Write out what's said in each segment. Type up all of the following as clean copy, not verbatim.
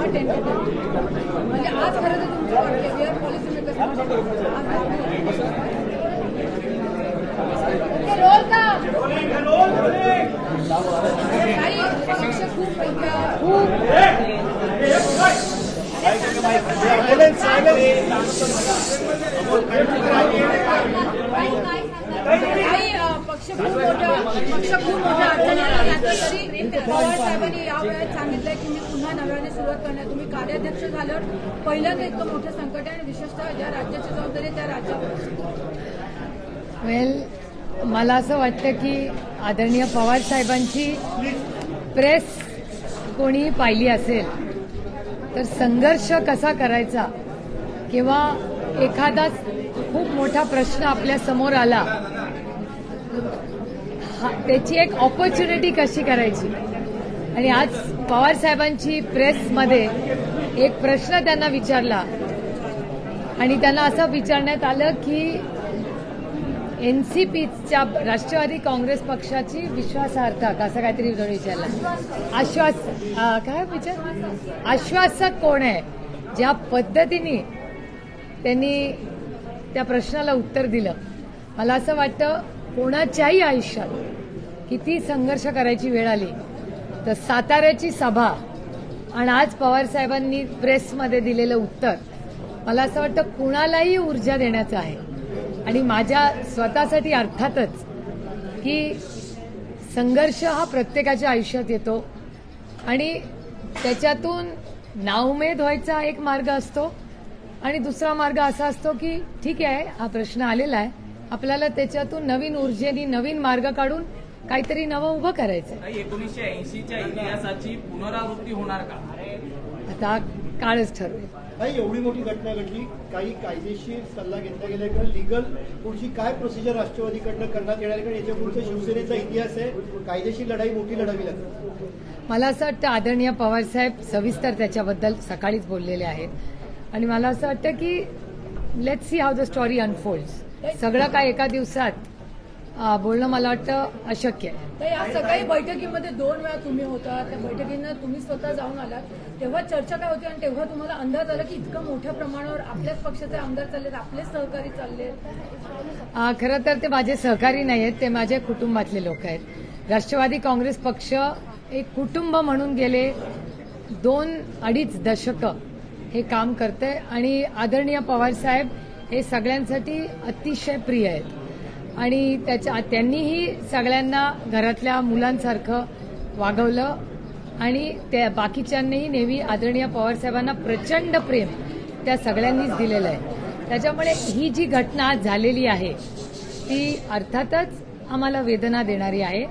हा टेंटेटिव्ह म्हणजे आज खरं तर तुमचं वाक्य we are policy makers role का काही पक्ष खूप काही पक्ष खूप मोठा अडचणीला तरी पवार साहेबांनी या वेळेत सांगितलंय की मी पुन्हा नव्याने सुरुवात करणार. तुम्ही कार्याध्यक्ष झाल्यावर पहिल्यांदा इतकं मोठं संकट आहे आणि विशेषतः ज्या राज्याची जबाबदारी त्या राज्यावर. वेल, मला असं वाटतं की आदरणीय पवार साहेबांची प्रेस कोणी पाहिली असेल तर संघर्ष कसा करायचा किंवा एखादा खूप मोठा प्रश्न आपल्या समोर आला त्याची एक ऑपॉर्च्युनिटी कशी करायची. आणि आज पवार साहेबांची प्रेसमध्ये एक प्रश्न त्यांना विचारला आणि त्यांना असं विचारण्यात आलं की एनसीपीच्या राष्ट्रवादी काँग्रेस पक्षाची विश्वासार्हता असं काहीतरी विचारलं. आश्वासक कोण आहे. ज्या पद्धतीने त्यांनी त्या प्रश्नाला उत्तर दिलं, मला असं वाटतं कोणाच्याही आयुष्यात किती संघर्ष करायची वेळ आली तर साताऱ्याची सभा आणि आज पवार साहेबांनी प्रेसमध्ये दिलेलं उत्तर मला असं वाटतं कुणालाही ऊर्जा देण्याचं आहे. आणि माझ्या स्वतःसाठी अर्थातच की संघर्ष हा प्रत्येकाच्या आयुष्यात येतो आणि त्याच्यातून नाउमेद व्हायचा एक मार्ग असतो आणि दुसरा मार्ग असा असतो की ठीक आहे, हा प्रश्न आलेला आहे, आपल्याला त्याच्यातून नवीन ऊर्जेने नवीन मार्ग काढून काहीतरी नवं उभं करायचं. 1980च्या इतिहासाची पुनरावृत्ती होणार का? आता काळच ठरवेल. नाही, एवढी मोठी घटना घडली, काही कायदेशीर सल्ला घेतला गेला किंवा लिगल पुढची काय प्रोसिजर राष्ट्रवादीकडनं करण्यात येणार आहे? याच्या पुढचा शिवसेनेचा इतिहास आहे, कायदेशीर लढाई मोठी लढावी लागते. मला असं वाटतं आदरणीय पवारसाहेब सविस्तर त्याच्याबद्दल सकाळीच बोललेले आहेत आणि मला असं वाटतं की let's see how the story unfolds. सगळं काय एका दिवसात बोलणं मला वाटतं अशक्य आहे. तर या सकाळी बैठकीमध्ये 2 वेळा तुम्ही होता, त्या बैठकीनं तुम्ही स्वतः जाऊन आलात, तेव्हा चर्चा काय होती आणि तेव्हा तुम्हाला अंदाज आला की इतकं मोठ्या प्रमाणावर आपल्याच पक्षाचे आमदार चाललेत, आपलेच सहकारी चाललेत? खरं तर ते माझे सहकारी नाही आहेत, ते माझ्या कुटुंबातले लोक आहेत. राष्ट्रवादी काँग्रेस पक्ष एक कुटुंब म्हणून गेले 2-2.5 दशकं हे काम करते आणि आदरणीय पवारसाहेब हे सगळ्यांसाठी अतिशय प्रिय आहेत आणि त्यांनीही सगळ्यांना घरातल्या मुलांसारखं वागवलं आणि त्या बाकीच्यांनीही नेहमी आदरणीय पवारसाहेबांना प्रचंड प्रेम त्या सगळ्यांनीच दिलेलं आहे. त्याच्यामुळे ही जी घटना आज झालेली आहे ती अर्थातच आम्हाला वेदना देणारी आहे,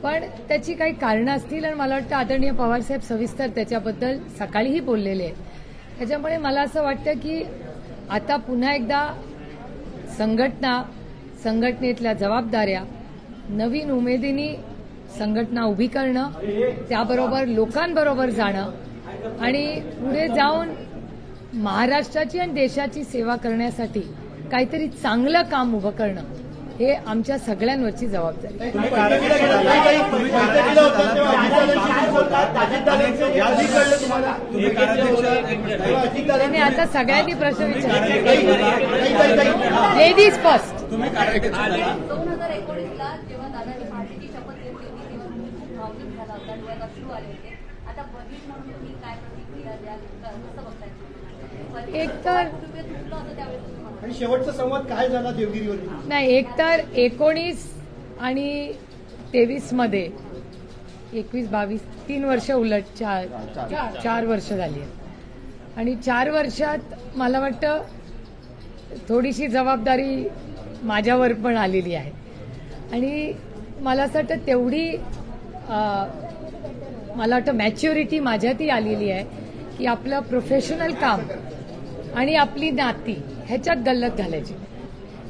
पण त्याची काही कारणं असतील आणि मला वाटतं आदरणीय पवारसाहेब सविस्तर त्याच्याबद्दल सकाळीही बोललेले आहेत. त्याच्यामुळे मला असं वाटतं की आता पुन्हा एकदा संघटनेतल्या जबाबदाऱ्या नवीन उमेदीने संघटना उभी करणं, त्याबरोबर लोकांबरोबर जाणं आणि पुढे जाऊन महाराष्ट्राची आणि देशाची सेवा करण्यासाठी काहीतरी चांगलं काम उभं करणं हे आमच्या सगळ्यांवरची जबाबदारी आहे. आणि आता सगळ्यांनी प्रश्न विचारले. Ladies first. 2019ला जेव्हा दादांनी पार्टीची शपथ घेतली होती तेव्हा खूप भावनिक झाला होता, डोळ्यात अश्रू आले होते. आता बहीण म्हणून तुम्ही काय प्रतिक्रिया द्याल, कसं बघताय? एकतर आणि शेवटचा संवाद काय झाला देवगिरीवर? नाही, एकतर 19 आणि 23 मध्ये 21-22 3 वर्ष उलट 4 वर्ष झाली आहेत आणि 4 वर्षात मला वाटतं थोडीशी जबाबदारी माझ्यावर पण आलेली आहे आणि मला असं वाटतं तेवढी मला वाटतं मॅच्युरिटी माझ्यातही आलेली आहे की आपलं प्रोफेशनल काम आणि आपली नाती ह्याच्यात गल्लत घालायची.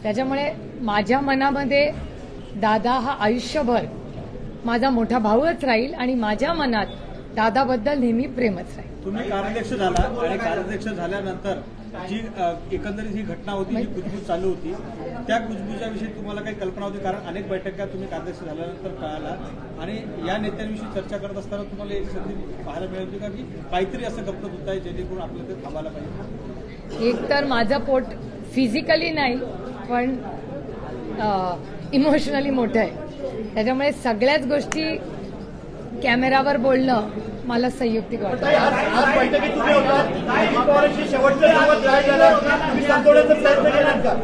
त्याच्यामुळे माझ्या मनामध्ये दादा हा आयुष्यभर माझा मोठा भाऊच राहील आणि माझ्या मनात दादाबद्दल नेहमी प्रेमच राहील. तुम्ही कार्याध्यक्ष झाला आणि कार्याध्यक्ष झाल्यानंतर जी एकंदरीत ही घटना होती, जी कुजबूज चालू होती, त्या कुजबूजाविषयी तुम्हाला काही कल्पना होती? कारण अनेक बैठका तुम्ही कार्याध्यक्ष झाल्यानंतर कळाला आणि या नेत्यांविषयी चर्चा करत असताना तुम्हाला एक संधी पाहायला मिळत होती का की काहीतरी असं गप्पत होत आहे जेणेकरून आपल्याला ते थांबायला पाहिजे? एक तर माझं पोट फिजिकली नाही पण इमोशनली मोठं आहे, त्याच्यामुळे सगळ्याच गोष्टी कॅमेरावर बोलणं मला संयुक्तिक वाटतं. आज बैठकीत तुम्ही होता, अजित पवारांशी शेवटचा संवाद काय झाला, तुम्ही समजवण्याचा प्रयत्न केलात का?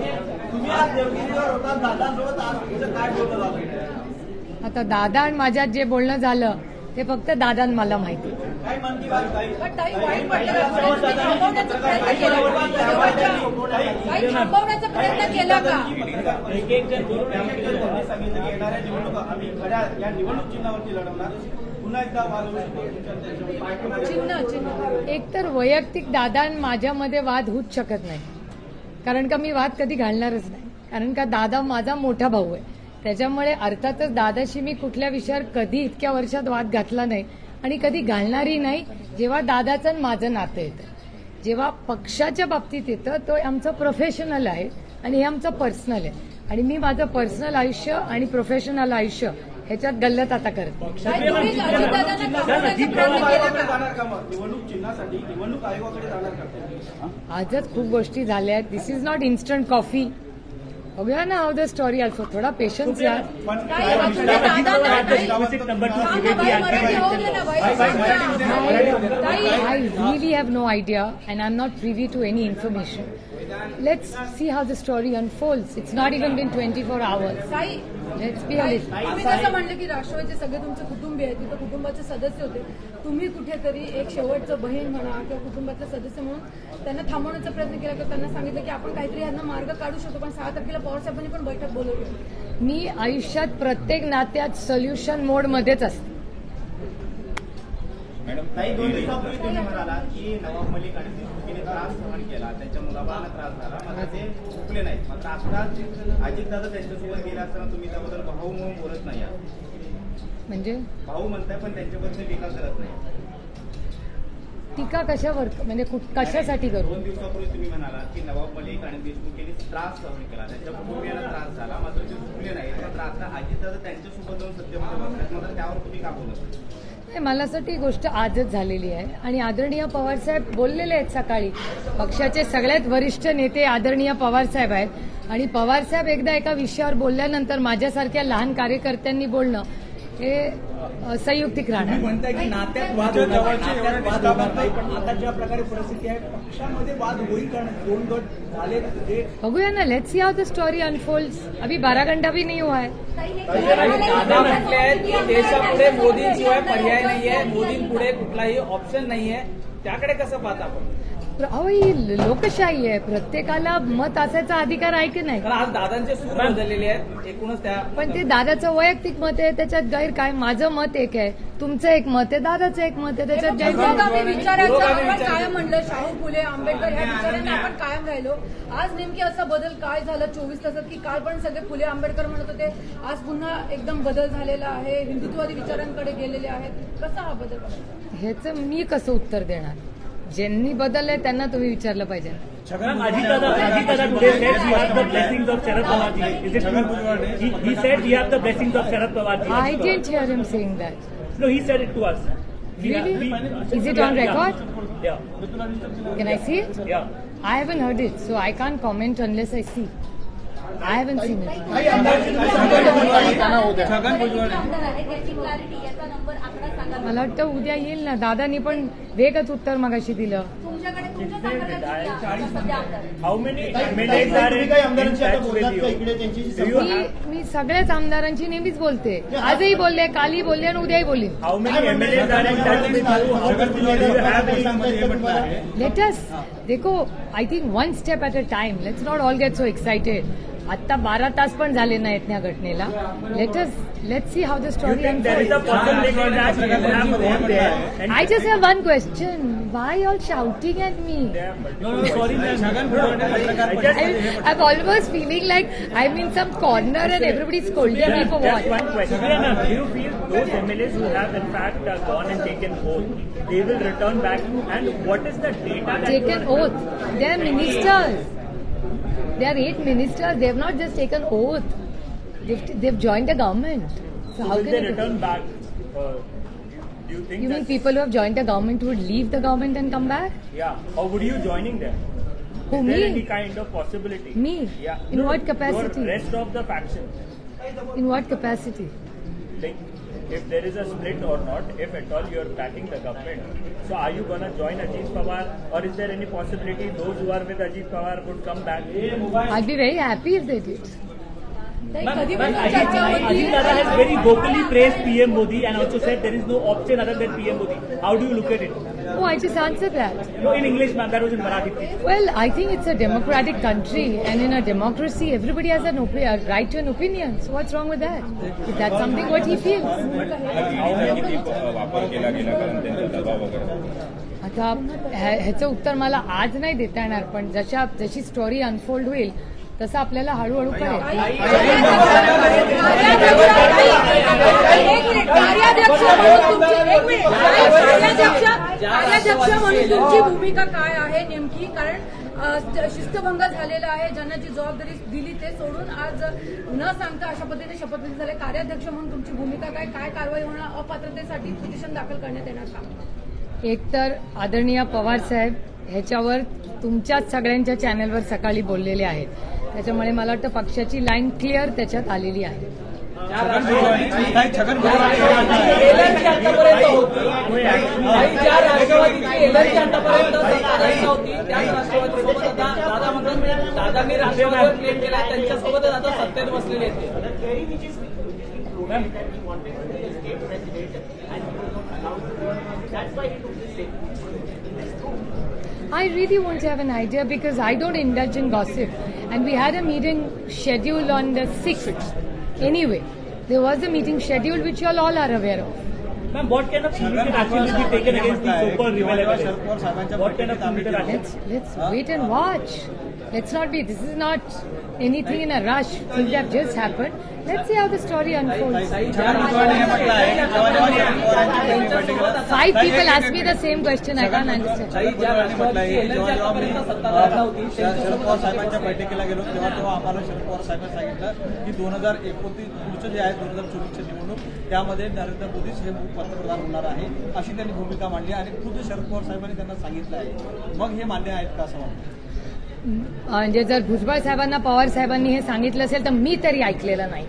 तुम्ही आज देवगिरीवर होता, दादांसोबत आज तुमचं काय बोलणं झालं? आता दादा आणि माझ्यात जे बोलणं झालं ते फक्त दादा आणि मला माहिती. काय मन की बात ताई? पण ताई वाईट वाटलं का? तुम्ही थांबवण्याचा प्रयत्न केला का? ताई थांबवण्याचा प्रयत्न केला का? एक जण त्यांनी सांगितलं की येणाऱ्या निवडणुका आम्ही खऱ्या या निवडणूक चिन्हावरती लढवणार. पुन्हा एकदा चिन्ह एक तर वैयक्तिक दादा आणि माझ्यामध्ये वाद होऊच शकत नाही, कारण का मी वाद कधी घालणारच नाही, कारण का दादा माझा मोठा भाऊ आहे. त्याच्यामुळे अर्थातच दादाशी मी कुठल्या विषयावर कधी इतक्या वर्षात वाद घातला नाही आणि कधी घालणारही नाही. जेव्हा दादाचं आणि माझं नातं येतं, जेव्हा पक्षाच्या बाबतीत येतं, तो आमचं प्रोफेशनल आहे आणि हे आमचं पर्सनल आहे आणि मी माझं पर्सनल आयुष्य आणि प्रोफेशनल आयुष्य ह्याच्यात गल्लत आता करते. ताई, तुम्ही अजितदादांना थांबवण्याचा प्रयत्न केला का? जाणार का मग निवडणूक चिन्हासाठी निवडणूक आयोगाकडे जाणार का? आजच खूप गोष्टी झाल्या आहेत. दिस इज नॉट इन्स्टंट कॉफी. बघूया ना हाऊ द स्टोरी ऑल्सो. थोडा पेशन्स या. ताई, आपल्या दादांना मराठी होऊ दे ना बाई. ताई, I really have no idea and I'm not privy to any information. Let's see how the story unfolds. It's not even been 24 hours. ताई, Let's be ताई, honest. तुम्ही जसं म्हणलं की राष्ट्रवादीचे सगळे तुमचे कुटुंबीय आहेत, तिथं कुटुंबाचे सदस्य होते, तुम्ही कुठेतरी एक शेवटचं बहीण म्हणा किंवा कुटुंबातले सदस्य म्हणून त्यांना थांबवण्याचा प्रयत्न केला किंवा त्यांना सांगितलं की आपण काहीतरी यांना मार्ग काढू शकतो, पण 6 तारखेला पवार साहेबांनी पण बैठक बोलवली. मी आयुष्यात प्रत्येक नात्यात सोल्युशन मोड मध्येच असते. काही 2 दिवसापूर्वी तुम्ही म्हणाला की नवाब मलिक आणि देशमुखीने त्रास सहन केला, त्यांच्या मुलाबाळांना त्रास झाला, मात्र ते चुकले नाहीत. मात्र आता अजितदादा त्यांच्यासोबत गेला असताना तुम्ही त्याबद्दल भाऊ म्हणून बोलत नाही आहात. म्हणजे भाऊ म्हणताय पण त्यांच्याबद्दल टीका करत नाही. टीका कशावर, म्हणजे कशासाठी करू? 2 दिवसापूर्वी तुम्ही म्हणाला की नवाब मलिक आणि देशमुखीने त्रास सहन केला, त्यांच्या कुटुंबियांना त्रास झाला, मात्र ते चुकले नाहीत. मात्र आता अजितदादा त्यांच्यासोबत जाऊन सत्तेमध्ये बसतात, मात्र त्यावर तुम्ही का बोलत नाही? मला असं वाटतं ही गोष्ट आजच झालेली आहे आणि आदरणीय पवारसाहेब बोललेले आहेत सकाळी. पक्षाचे सगळ्यात वरिष्ठ नेते आदरणीय पवारसाहेब आहेत आणि पवारसाहेब एकदा एका विषयावर बोलल्यानंतर माझ्यासारख्या लहान कार्यकर्त्यांनी बोलणं हे संयुक्तिक राहणार. म्हणताय की नात्यात वाद होणार नाही, पण आता ज्या प्रकारे परिस्थिती आहे पक्षामध्ये वाद होईल, कारण 2 गट झाले. बघूया ना, let's see how the story unfolds. अभी 12 घंटा भी नहीं हुआ है. दादा म्हटले आहेत की देशापुढे मोदींशिवाय पर्याय नाहीये, मोदींपुढे कुठलाही ऑप्शन नाहीये, त्याकडे कसं पाहता आपण? अहो, ही लोकशाही आहे, प्रत्येकाला मत असायचा अधिकार आहे की नाही? कारण आज दादांचे सूर बदललेले आहेत एकूणच त्या. पण ते दादाचं वैयक्तिक मत आहे, त्याच्यात गैर काय? माझं मत एक आहे, तुमचं एक मत आहे, दादाचं एक मत आहे, त्याच्यात गैर काय? पुरोगामी विचारांचं आपण कायम म्हणलं, शाहू फुले आंबेडकर ह्या विचारांना आपण कायम राहिलो. आज नेमकी असा बदल काय झाला 24 तासात की काल पण सगळे फुले आंबेडकर म्हणत होते, आज पुन्हा एकदम बदल झालेला आहे, हिंदुत्ववादी विचारांकडे गेलेले आहेत. कसा हा बदल बघायचा? ह्याचं मी कसं उत्तर देणार? ज्यांनी बदललंय त्यांना तुम्ही विचारलं पाहिजे. Ajitdada today said we have the blessings of Sharad Pawarji. Is it true? He said we have the blessings of Sharad Pawarji. I didn't hear him saying that. No, he said it to us. Really? Is it on record? Yeah. Can I see it? Yeah. I haven't heard it, so I can't comment unless I see. I haven't seen it. Chhagan Bhujbal त्याची clarity याचा number आकडा सांगा. मला वाटतं उद्या येईल ना. दादानी पण वेगच उत्तर मगाशी दिलं. तुमच्याकडे तुमच्या संघटनेची सध्या आमदार. How many ताई, MLAs are तुम्ही in काही आमदारांशी आता touch with बोललात का you? इकडे त्यांच्याशी Do you संपर्क? मी सगळ्याच आमदारांची नेहमीच बोलते. आजही बोलले, कालही बोलले आणि उद्याही बोलली. How many MLAs are in touch with you? How much do you have in Let us, देखो, I think one step at a time. Let's not all get so excited. आता 12 तास पण झाले नाहीत त्या घटनेला. Let's see how the You story think there is a possibility that you have gone there and I just have one question. Why you all shouting at me? no, sorry, Chhagan Bhujbal पत्रकार परिषदेत I'm almost feeling like I'm in some corner and everybody's scolding me for just what? one question. Do you feel those MLAs who have in fact gone and taken oath, they will return back? And what is the data that Taken oath. They are ministers. They are 8 ministers. They have not just taken oath. They've joined the government. So how will can they it be? return back? Do you think You mean that? people who have joined the government would leave the government and come back? Yeah. Or would you joining them? Who, Is there any me? kind of possibility? Me? Yeah. In No, what capacity? your rest of the faction. In what capacity? Like, if there is a split or not, if at all you are backing the government, so are you gonna join Ajit Pawar, or is there any possibility those who are with Ajit Pawar would come back? I'd be very happy if they did. कधीपासून चर्चा होती Ajit Dada has very vocally praised PM Modi and also said there is no option other than PM Modi. How do you look at it? Oh, I just answered that. No, in English, ma'am. That was in Marathi. Please. Well, I think it's a democratic country, and in a democracy, everybody has a right to an opinion. So what's wrong with that? If that's something what he feels. वापर केला गेला कारण त्यांचा दबाव वगैरे. आता ह्याचं उत्तर मला आज नाही देता येणार, पण जशी स्टोरी अनफोल्ड होईल तसं आपल्याला हळूहळू कळेल. कार्याध्यक्ष म्हणून तुमची भूमिका काय आहे नेमकी? कारण शिस्तभंग झालेला आहे, ज्यांना जी जबाबदारी दिली ते सोडून आज न सांगता अशा पद्धतीने शपथविधी झाले. कार्याध्यक्ष म्हणून तुमची भूमिका काय? काय कारवाई होणार? अपात्रतेसाठी पिटिशन दाखल करण्यात येणार का? एकतर आदरणीय पवार साहेब ह्याच्यावर तुमच्याच सगळ्यांच्या चॅनलवर सकाळी बोललेले आहेत, त्याच्यामुळे मला वाटतं पक्षाची लाईन क्लिअर त्याच्यात आलेली आहे. छगन भुजबळ एलर्जी आतापर्यंत होती, ज्या राष्ट्रवादीची एलर्जी आतापर्यंत होती त्याच राष्ट्रवादीसोबत आता दादा म्हणतात दादांनी राष्ट्रवादीवर क्लेम केला, त्यांच्यासोबतच आता सत्तेत बसलेले आहेत. I really want to have an idea because I don't indulge in gossip, and we had a meeting scheduled on the 6th. Anyway, there was a meeting scheduled which you all are aware of. Ma'am, what kind of punitive action will be taken against the so-called rebel MLAs? Sharad Pawar साहेबांच्या What kind of punitive action? Let's wait and watch. Let's not be. This is not anything in a rush. Things have just happened. Let's see how the story unfolds. Chhagan Bhujbal हे म्हटलं आहे की जेव्हा जेव्हा शरद पवारांची पहिली बैठकीला 5 people ask me the same question. I can't understand. भुजबळांनी म्हटलं आहे की जेव्हा जेव्हा मी शरद पवार साहेबांच्या बैठकीला गेलो तेव्हा आम्हाला शरद पवार साहेबांनी सांगितलं की 2029 पुढचं जे आहे 2024ची निवडणूक त्यामध्ये नरेंद्र मोदीच हे पंतप्रधान होणार आहे अशी त्यांनी भूमिका मांडली आणि खुद शरद पवार साहेबांनी त्यांना सांगितलं आहे. मग हे मान्य आहेत का असं वाटतं? म्हणजे जर भुजबळ साहेबांना पवार साहेबांनी हे सांगितलं असेल तर मी तरी ऐकलेलं नाही.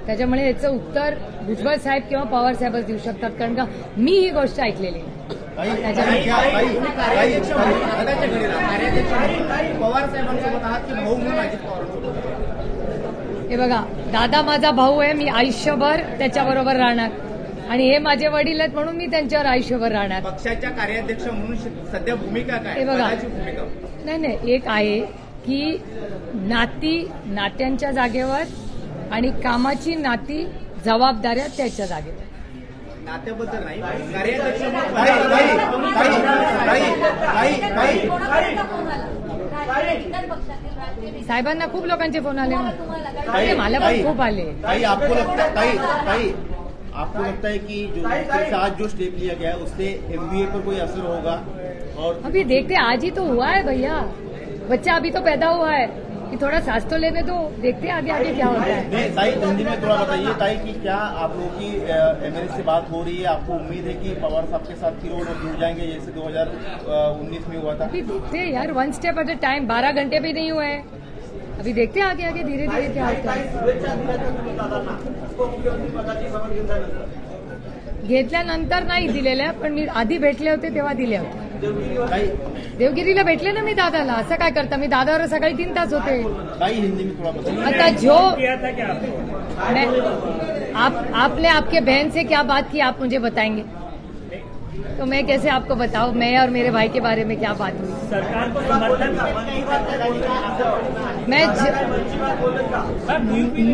त्याच्यामुळे याचं उत्तर भुजबळ साहेब किंवा पवार साहेबच देऊ शकतात, कारण का मी ही गोष्ट ऐकलेली नाही. पवार साहेबांसोबत आहात की भाऊ म्हणून अजित पवारांसोबत? हे बघा, दादा माझा भाऊ आहे, मी आयुष्यभर त्याच्याबरोबर राहणार आणि हे माझे वडील आहेत म्हणून मी त्यांच्यावर आयुष्यभर राहणार. पक्षाच्या कार्याध्यक्ष म्हणून सध्या भूमिका काय? हे बघा, पदाची भूमिका नाही एक आहे की नात्यांच्या जागेवर आणि कामाची नाती जबाबदाऱ्या त्याच्या जागेवर. नात्याबद्दल नाही, कार्याध्यक्ष साहेबांना खूप लोकांचे फोन आले, मला पण खूप आले. आपको लगता है कि आज जो स्टेप लिया गया है उससे MBA पर कोई असर होगा? और अभी देखते, आज ही तो हुआ है भैया, बच्चा अभी तो पैदा हुआ है, कि थोड़ा सांस तो लेने दो, देखते आगे आगे क्या होता है. नहीं ताई, हिंदी में थोड़ा बताइए ताई कि क्या आप लोगों की MLA से बात हो रही है? आपको उम्मीद है कि पवार साहब के साथ फिर वो लोग जुड़ जाएंगे जैसे 2019 में हुआ था? अभी देखते हैं यार, 1 step at a time. 12 घंटे भी नहीं हुए हैं, अभी देखते आगे आगे धीरे धीरे क्या होता है. घेतल्यानंतर नाही दिलेल्या, पण मी आधी भेटले होते तेव्हा दिल्या होत्या. देवगिरीला भेटले ना मी दादाला. असं काय करता, मी दादावर सकाळी 3 तास होते. हिंदी में थोड़ा बताइए. आता जो किया था क्या आपने? आपने आपके बहन से क्या बात की आप मुझे बताएंगे? तो मैं कैसे आपको बताऊं मैं और मेरे भाई के बारे में क्या बात हुई. सरकार को समर्थन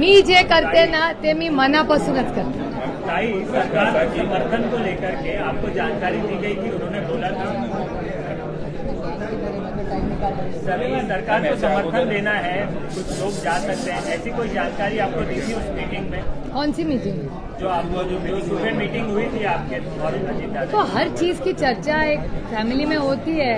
मी जे करते ना ते मी मनापासूनच करते. ताई, सरकार के समर्थन को लेकर के आपको जानकारी दी गई कि उन्होंने बोला था सरकार को समर्थन देना है, कुछ लोग जा सकते हैं, ऐसी कोई जानकारी आपको दी थी उस मीटिंग में? कौन सी मीटिंग में? जो आपको जो सुबह मीटिंग हुई थी आपके और अजीत दादा. तो हर चीज की चर्चा एक फॅमिली में होती है,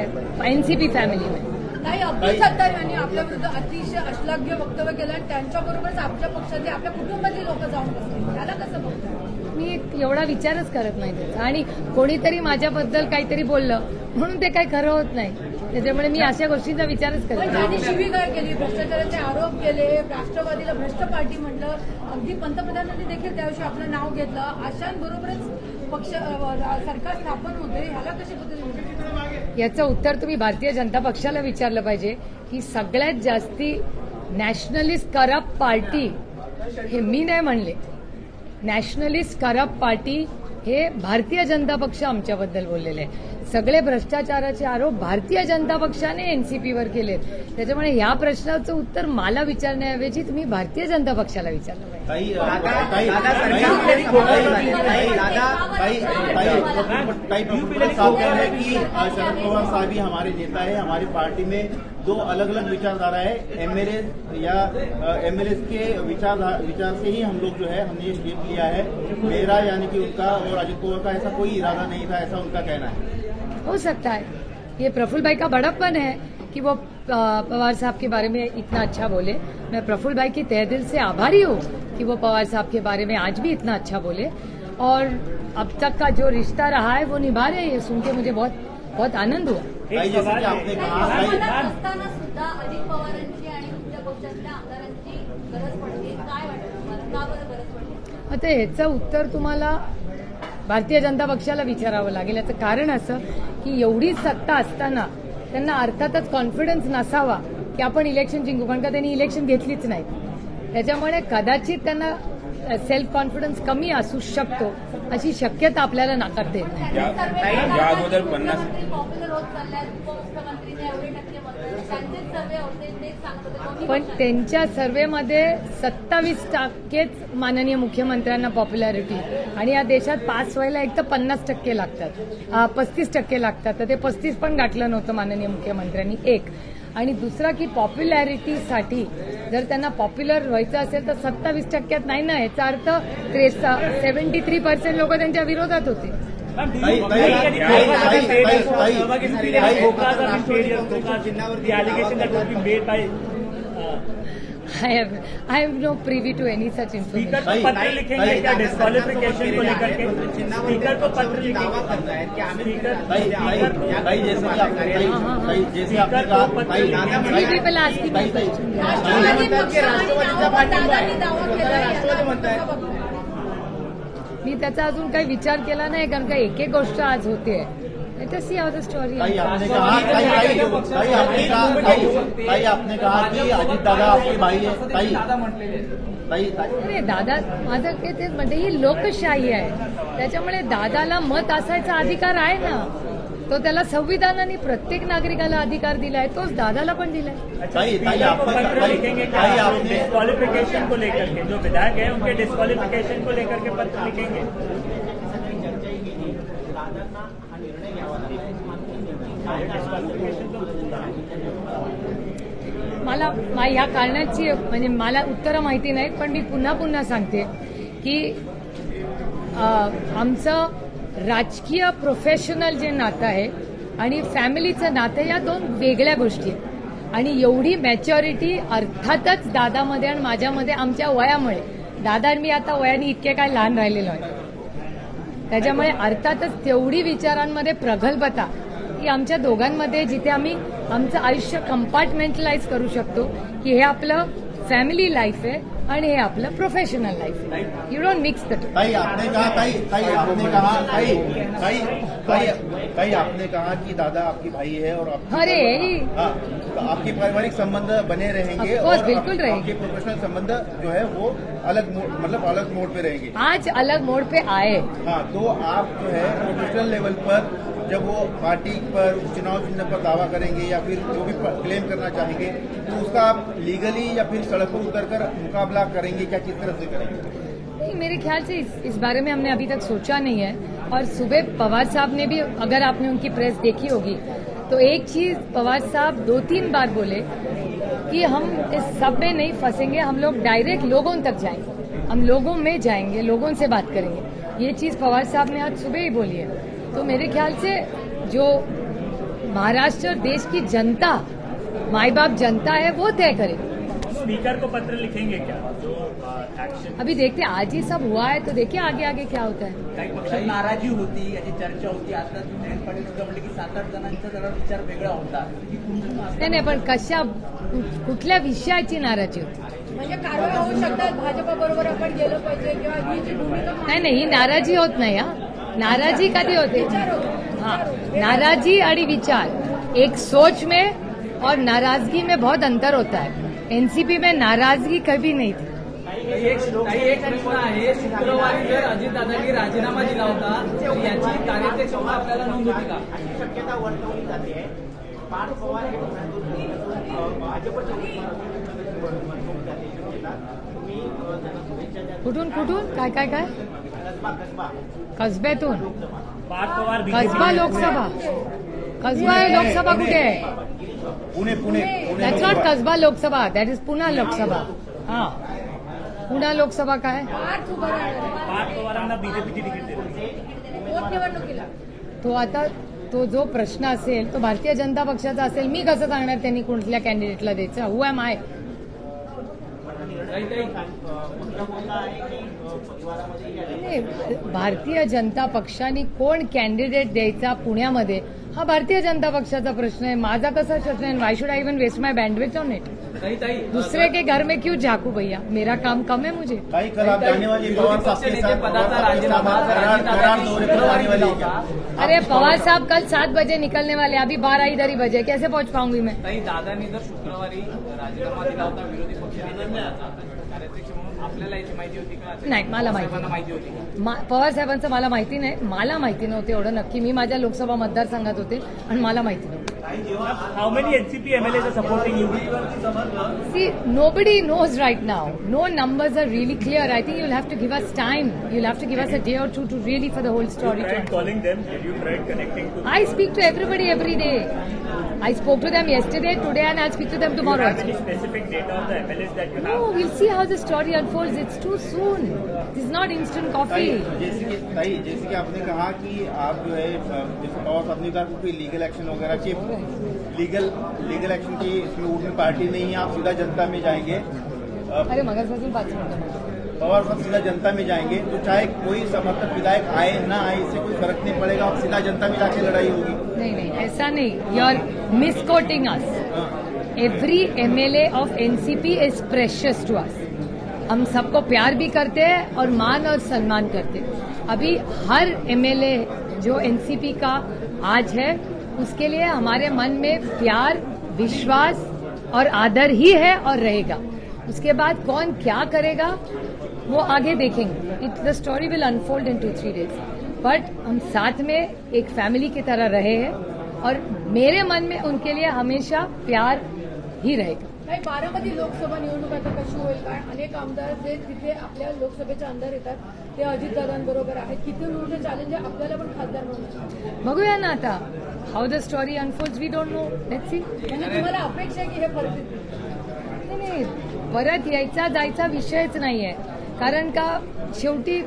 एनसीपी फॅमिली में. नाही, अब्दुल सत्तार यांनी आपल्या विरुद्ध अतिशय अश्लाघ्य वक्तव्य केलं आणि त्यांच्याबरोबरच आपल्या पक्षातले आपल्या कुटुंबातली लोक जाऊन बसले. त्याला कसं बघताय? मी एवढा विचारच करत नाही त्याचा. आणि कोणीतरी माझ्याबद्दल काहीतरी बोललं म्हणून ते काही खरं होत नाही. त्याच्यामुळे मी अशा गोष्टींचा विचारच करत पण नाही. त्यांनी शिवीगाळ केली, भ्रष्टाचाराचे आरोप केले, राष्ट्रवादीला भ्रष्ट पार्टी म्हटलं, अगदी पंतप्रधानांनी देखील त्याविषयी आपलं नाव घेतलं. अशांबरोबरच पक्ष सरकार स्थापन होते. ह्याला कशी पद्धती? याचं उत्तर तुम्ही भारतीय जनता पक्षाला विचारलं पाहिजे की सगळ्यात जास्ती नॅशनलिस्ट करप्ट पार्टी हे मी नाही म्हणले. नॅशनलिस्ट करप्ट पार्टी हे भारतीय जनता पक्ष आमच्याबद्दल बोललेले आहे. सगळे भ्रष्टाचाराचे आरोप भारतीय जनता पक्षाने एनसीपीवर केलेत. त्याच्यामुळे या प्रश्नाचं उत्तर मला विचारण्याऐवजी तुम्ही भारतीय जनता पक्षाला विचारलं पाहिजे. साफ है कि शरद पवार साहब ही हमारे नेता है. हमारी पार्टी में दो अलग अलग विचारधारा है. एमएलए के विचार से ही हम लोग जो है हमने ये स्टेप लिया है. मेरा यानी कि उनका और अजित पवार का ऐसा कोई इरादा नहीं था, ऐसा उनका कहना है. हो सकता है ये प्रफुल्ल भाई का बड़प्पन है कि वो पवार साहब के बारे में इतना अच्छा बोले. मैं प्रफुल्ल भाई की तहे दिल से आभारी हूँ कि वो पवार साहब के बारे में आज भी इतना अच्छा बोले. और अब तक का जो रिश्ता रहा है वो निभा रहे हैं. ये सुन के मुझे बहुत बहुत आनंद हुआ. आपने कहा असताना सुद्धा अजित पवारांची आणि तुमच्या पक्षातल्या आमदारांची गरज पडते. काय वाटतं तुम्हाला? का बरं गरज पडते? आता ह्याचं उत्तर तुम्हाला भारतीय जनता पक्षाला विचारावं लागेल. याचं कारण असं की एवढी सत्ता असताना त्यांना अर्थातच कॉन्फिडन्स नसावा की आपण इलेक्शन जिंकू, कारण का त्यांनी इलेक्शन घेतलीच नाही. त्याच्यामुळे कदाचित त्यांना सेल्फ कॉन्फिडन्स कमी असू शकतो, अशी शक्यता आपल्याला नाकारता येत नाही. या अगोदर 50 पॉप्युलर होत चालल्यात. उपमुख्यमंत्रीने एवढे टक्के मतदान त्यांचेच सर्वे होते तेच सांगत होते. दोन्ही पण त्यांच्या सर्व्हेमध्ये 27% माननीय मुख्यमंत्र्यांना पॉप्युलॅरिटी. आणि या देशात पास व्हायला एक तर 50% लागतात, 35% लागतात. तर ते 35 पण गाठलं नव्हतं माननीय मुख्यमंत्र्यांनी. एक आणि दुसरा की पॉप्युलॅरिटीसाठी जर त्यांना पॉप्युलर व्हायचं असेल तर 27% नाही ना. याचा अर्थ 73% लोक त्यांच्या विरोधात होते. I have no privy to any such speaker information. को पत्र लिखेंगे क्या डिस्क्वालिफिकेशन को लेकर के? स्पीकर को पत्र लिखेंगे. Three people asking me questions. Rashtrawadi पक्ष आणि दादांनी दावा केला. याला आपण कसं बघताय? मी त्याचा अजून काही विचार केला नाही, कारण का एक एक गोष्ट आज होते. Let us see how the story. आपने कहा कि अजित दादा आपके भाई है. अरे दादा माझं काय तेच म्हणते, ही लोकशाही आहे. त्याच्यामुळे दादाला मत असायचा अधिकार आहे ना. तो त्याला संविधानाने प्रत्येक नागरिकाला अधिकार दिलाय, तोच दादाला पण दिलाय. स्पीकर को पत्र लिखेंगे क्या डिस्क्वालिफिकेशन को लेकर के? जो विधायक है उनके डिस्क्वालिफिकेशन को लेकर के पत्र लिखेंगे. मला ह्या कारणाची म्हणजे मला उत्तरं माहिती नाहीत, पण मी पुन्हा पुन्हा सांगते की आमचं राजकीय प्रोफेशनल जे नातं आहे आणि फॅमिलीचं नातं या दोन वेगळ्या गोष्टी आहेत. आणि एवढी मॅच्युरिटी अर्थातच दादामध्ये आणि माझ्यामध्ये आमच्या वयामुळे. दादा आणि मी आता वयाने इतके काय लहान राहिलेलो आहे. त्याच्यामुळे अर्थातच तेवढी विचारांमध्ये प्रगल्भता की आमच्या दोघांमध्ये, जिथे आम्ही आमचं आयुष्य कंपार्टमेंटलाइज करू शकतो की हे आपलं फॅमिली लाईफ आहे आणि हे आपलं professional life. You don't mix the two. ताई आपने कहा ताई आपने कहा कि दादा आपकी भाई है और अरे हाँ, तो आपके पारिवारिक संबंध बने रहेंगे Of course, और बिल्कुल रहेंगे. आपके प्रोफेशनल संबंध जो है वो अलग मतलब अलग मोड पे रहेंगे. आज अलग मोड़ पे आए. हाँ, तो आप जो है प्रोफेशनल लेवल पर जब वो पार्टी पर चुनाव चिन्ह पर दावा करेंगे या फिर जो भी क्लेम करना चाहेंगे तो उसका आप लीगली या फिर सड़क पर उतरकर मुकाबला करेंगे, क्या किस तरह से करेंगे? नहीं, मेरे ख्याल से इस बारे में हमने अभी तक सोचा नहीं है. और सुबह पवार साहब ने भी, अगर आपने उनकी प्रेस देखी होगी, तो एक चीज पवार साहब 2-3 बार बोले कि हम इस सब में नहीं फंसेंगे, हम लोग डायरेक्ट लोगों तक जाएंगे, हम लोगों में जाएंगे, लोगों से बात करेंगे. ये चीज पवार साहब ने आज सुबह ही बोली है. तो मेरे ख्याल से जो महाराष्ट्र और देश की जनता, माई बाप जनता है, वो तय करेगी. स्पीकर को पत्र लिखेंगे क्या जो एक्शन? अभी देखते हैं, आज ही सब हुआ है तो देखिए आगे आगे क्या होता है. काही पक्षात नाराजी होती, याची चर्चा होती. आता जयंत पाटील सुद्धा म्हटले की 7-8 जणांचा जरा विचार वेगळा होता. नाही पण कुठल्या विषयाची नाराजी होती? म्हणजे कारवाई होऊ शकतात, भाजपा बरोबर आपण गेलं पाहिजे किंवा ही जी भूमिका. नाही, ही नाराजी होत नाही. नाराजी कधी होते? हाँ, नाराजी आणि विचार, एक सोच में और नाराजगी में बहुत अंतर होता है. एनसीपी में नाराजगी कभी नहीं थी. एक प्रश्न आहे, शुक्रवारी जर अजितदादांनी राजीनामा दिला होता तर याची कार्याध्यक्षपद आपल्याला नोंद होती का? शक्यता वर्तवली जाते. पार्थ पवार हे भाजपच्या कुठून काय कसब्यातून? पार्थ पवार कसबा लोकसभा, कसबा आहे लोकसभा कुठे आहे? Pune that's not Kasba Lok Sabha, that is Poona Lok Sabha. हा, पुणा लोकसभा काय? पार्थ उभं राहणार आहे. पार्थ पवारांना बीजेपीची तिकीट दिली. पोटनिवडणुकीला तो आता तो जो प्रश्न असेल तो भारतीय जनता पक्षाचा असेल. मी कसं सांगणार त्यांनी कुठल्या कॅन्डिडेटला द्यायचं? Who am I? Bharatiya Janata पक्षाने कोण कॅन्डिडेट द्यायचा पुण्यामध्ये हा भारतीय जनता पक्षाचा प्रश्न आहे. माझा कसा प्रश्न आहे? Why should I even waste my bandwidth on it? दूसरे के घर में क्यों झांकू भैया? मेरा काम कम है मुझे. भाई कल आप जाने वाली पवार साहब के साथ करार दौरे पर जाने वाली है क्या? अरे पवार साहब कल 7 बजे निकलने वाले, अभी 12 इधर ही बजे, कैसे पहुंच पाऊंगी मैं? ताई, दादांनी जर शुक्रवारी राजीनामा दिला होता विरोधी पक्षनेत्याचा, कार्याध्यक्ष म्हणून आपल्याला याची माहिती होती का? नाही, मला साहेबांना माहिती होती का? पवार साहेबांचं मला माहिती नाही. मला माहिती नव्हते एवढं नक्की. मी माझ्या लोकसभा मतदारसंघात होते आणि मला माहिती नव्हतं. How many NCP MLAs are supporting you? See, nobody knows right now. No numbers are really clear. I think you'll have to give us time. You'll have to give us a day or two to really for the whole story You to tried unfold. calling them? Did you try connecting to them? I speak to everybody every day. I spoke to them yesterday, today, and I'll speak to them Do you tomorrow. have any specific data of the MLAs that you No, have? we'll see how the story unfolds. It's too soon. This is not instant coffee. जैसे कि आपने कहा कि आप जो है जैसे पवार साहब ने कहा कि कोई लीगल एक्शन वगैरह की लीगल एक्शन की इसमें उठने पार्टी नहीं है, आप सीधा जनता में जाएंगे. अरे मगरपासून 5 मिनिटं. पवार साहब सीधा जनता में जाएंगे तो चाहे कोई समर्थक विधायक आए ना आए इससे कोई फर्क नहीं पड़ेगा, आप सीधा जनता में जाके लड़ाई होगी. नहीं, ऐसा नहीं. You're misquoting us. Every MLA of NCP is precious to us. हम सबको प्यार भी करते हैं और मान और सम्मान करते हैं. अभी हर MLA जो NCP का आज है उसके लिए हमारे मन में प्यार, विश्वास और आदर ही है और रहेगा. उसके बाद कौन क्या करेगा वो आगे देखेंगे. The story will unfold in 2-3 days. But हम साथ में एक फैमिली की तरह रहे हैं और मेरे मन में उनके लिए हमेशा प्यार ही रहेगा. नाही, बारामती लोकसभा निवडणूक आता कशी होईल काय? अनेक आमदार जे तिथे आपल्या लोकसभेच्या अंदर येतात ते अजितदादांबरोबर आहेत. किती मोठे चॅलेंज आहे आपल्याला पण खासदार म्हणून. बघूया ना आता how the story unfolds. We don't know. Let's see. म्हणजे तुम्हाला अपेक्षा आहे की हे परिस्थिती नाही, परत यायचा जायचा विषयच नाहीये. कारण का शेवटी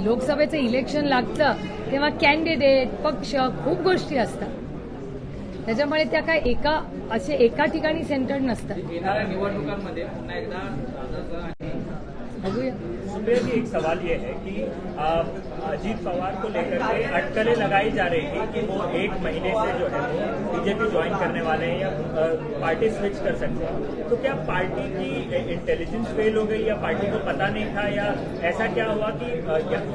लोकसभेचं इलेक्शन लागतं तेव्हा कॅन्डिडेट, पक्ष, खूप गोष्टी असतात. त्याच्यामुळे त्या काय एका ठिकाणी सेंटर्ड नसतात. येणाऱ्या निवडणुकांमध्ये पुन्हा एकदा दादाचा बघूया. सुप्रिया जी, एक सवाल ये है कि अजीत पवार को लेकर के अटकलें लगाई जा रही थी कि वो 1 महीने से जो है वो बीजेपी ज्वाइन करने वाले हैं या पार्टी स्विच कर सकते हैं. तो क्या पार्टी की इंटेलिजेंस फेल हो गई या पार्टी को पता नहीं था या ऐसा क्या हुआ कि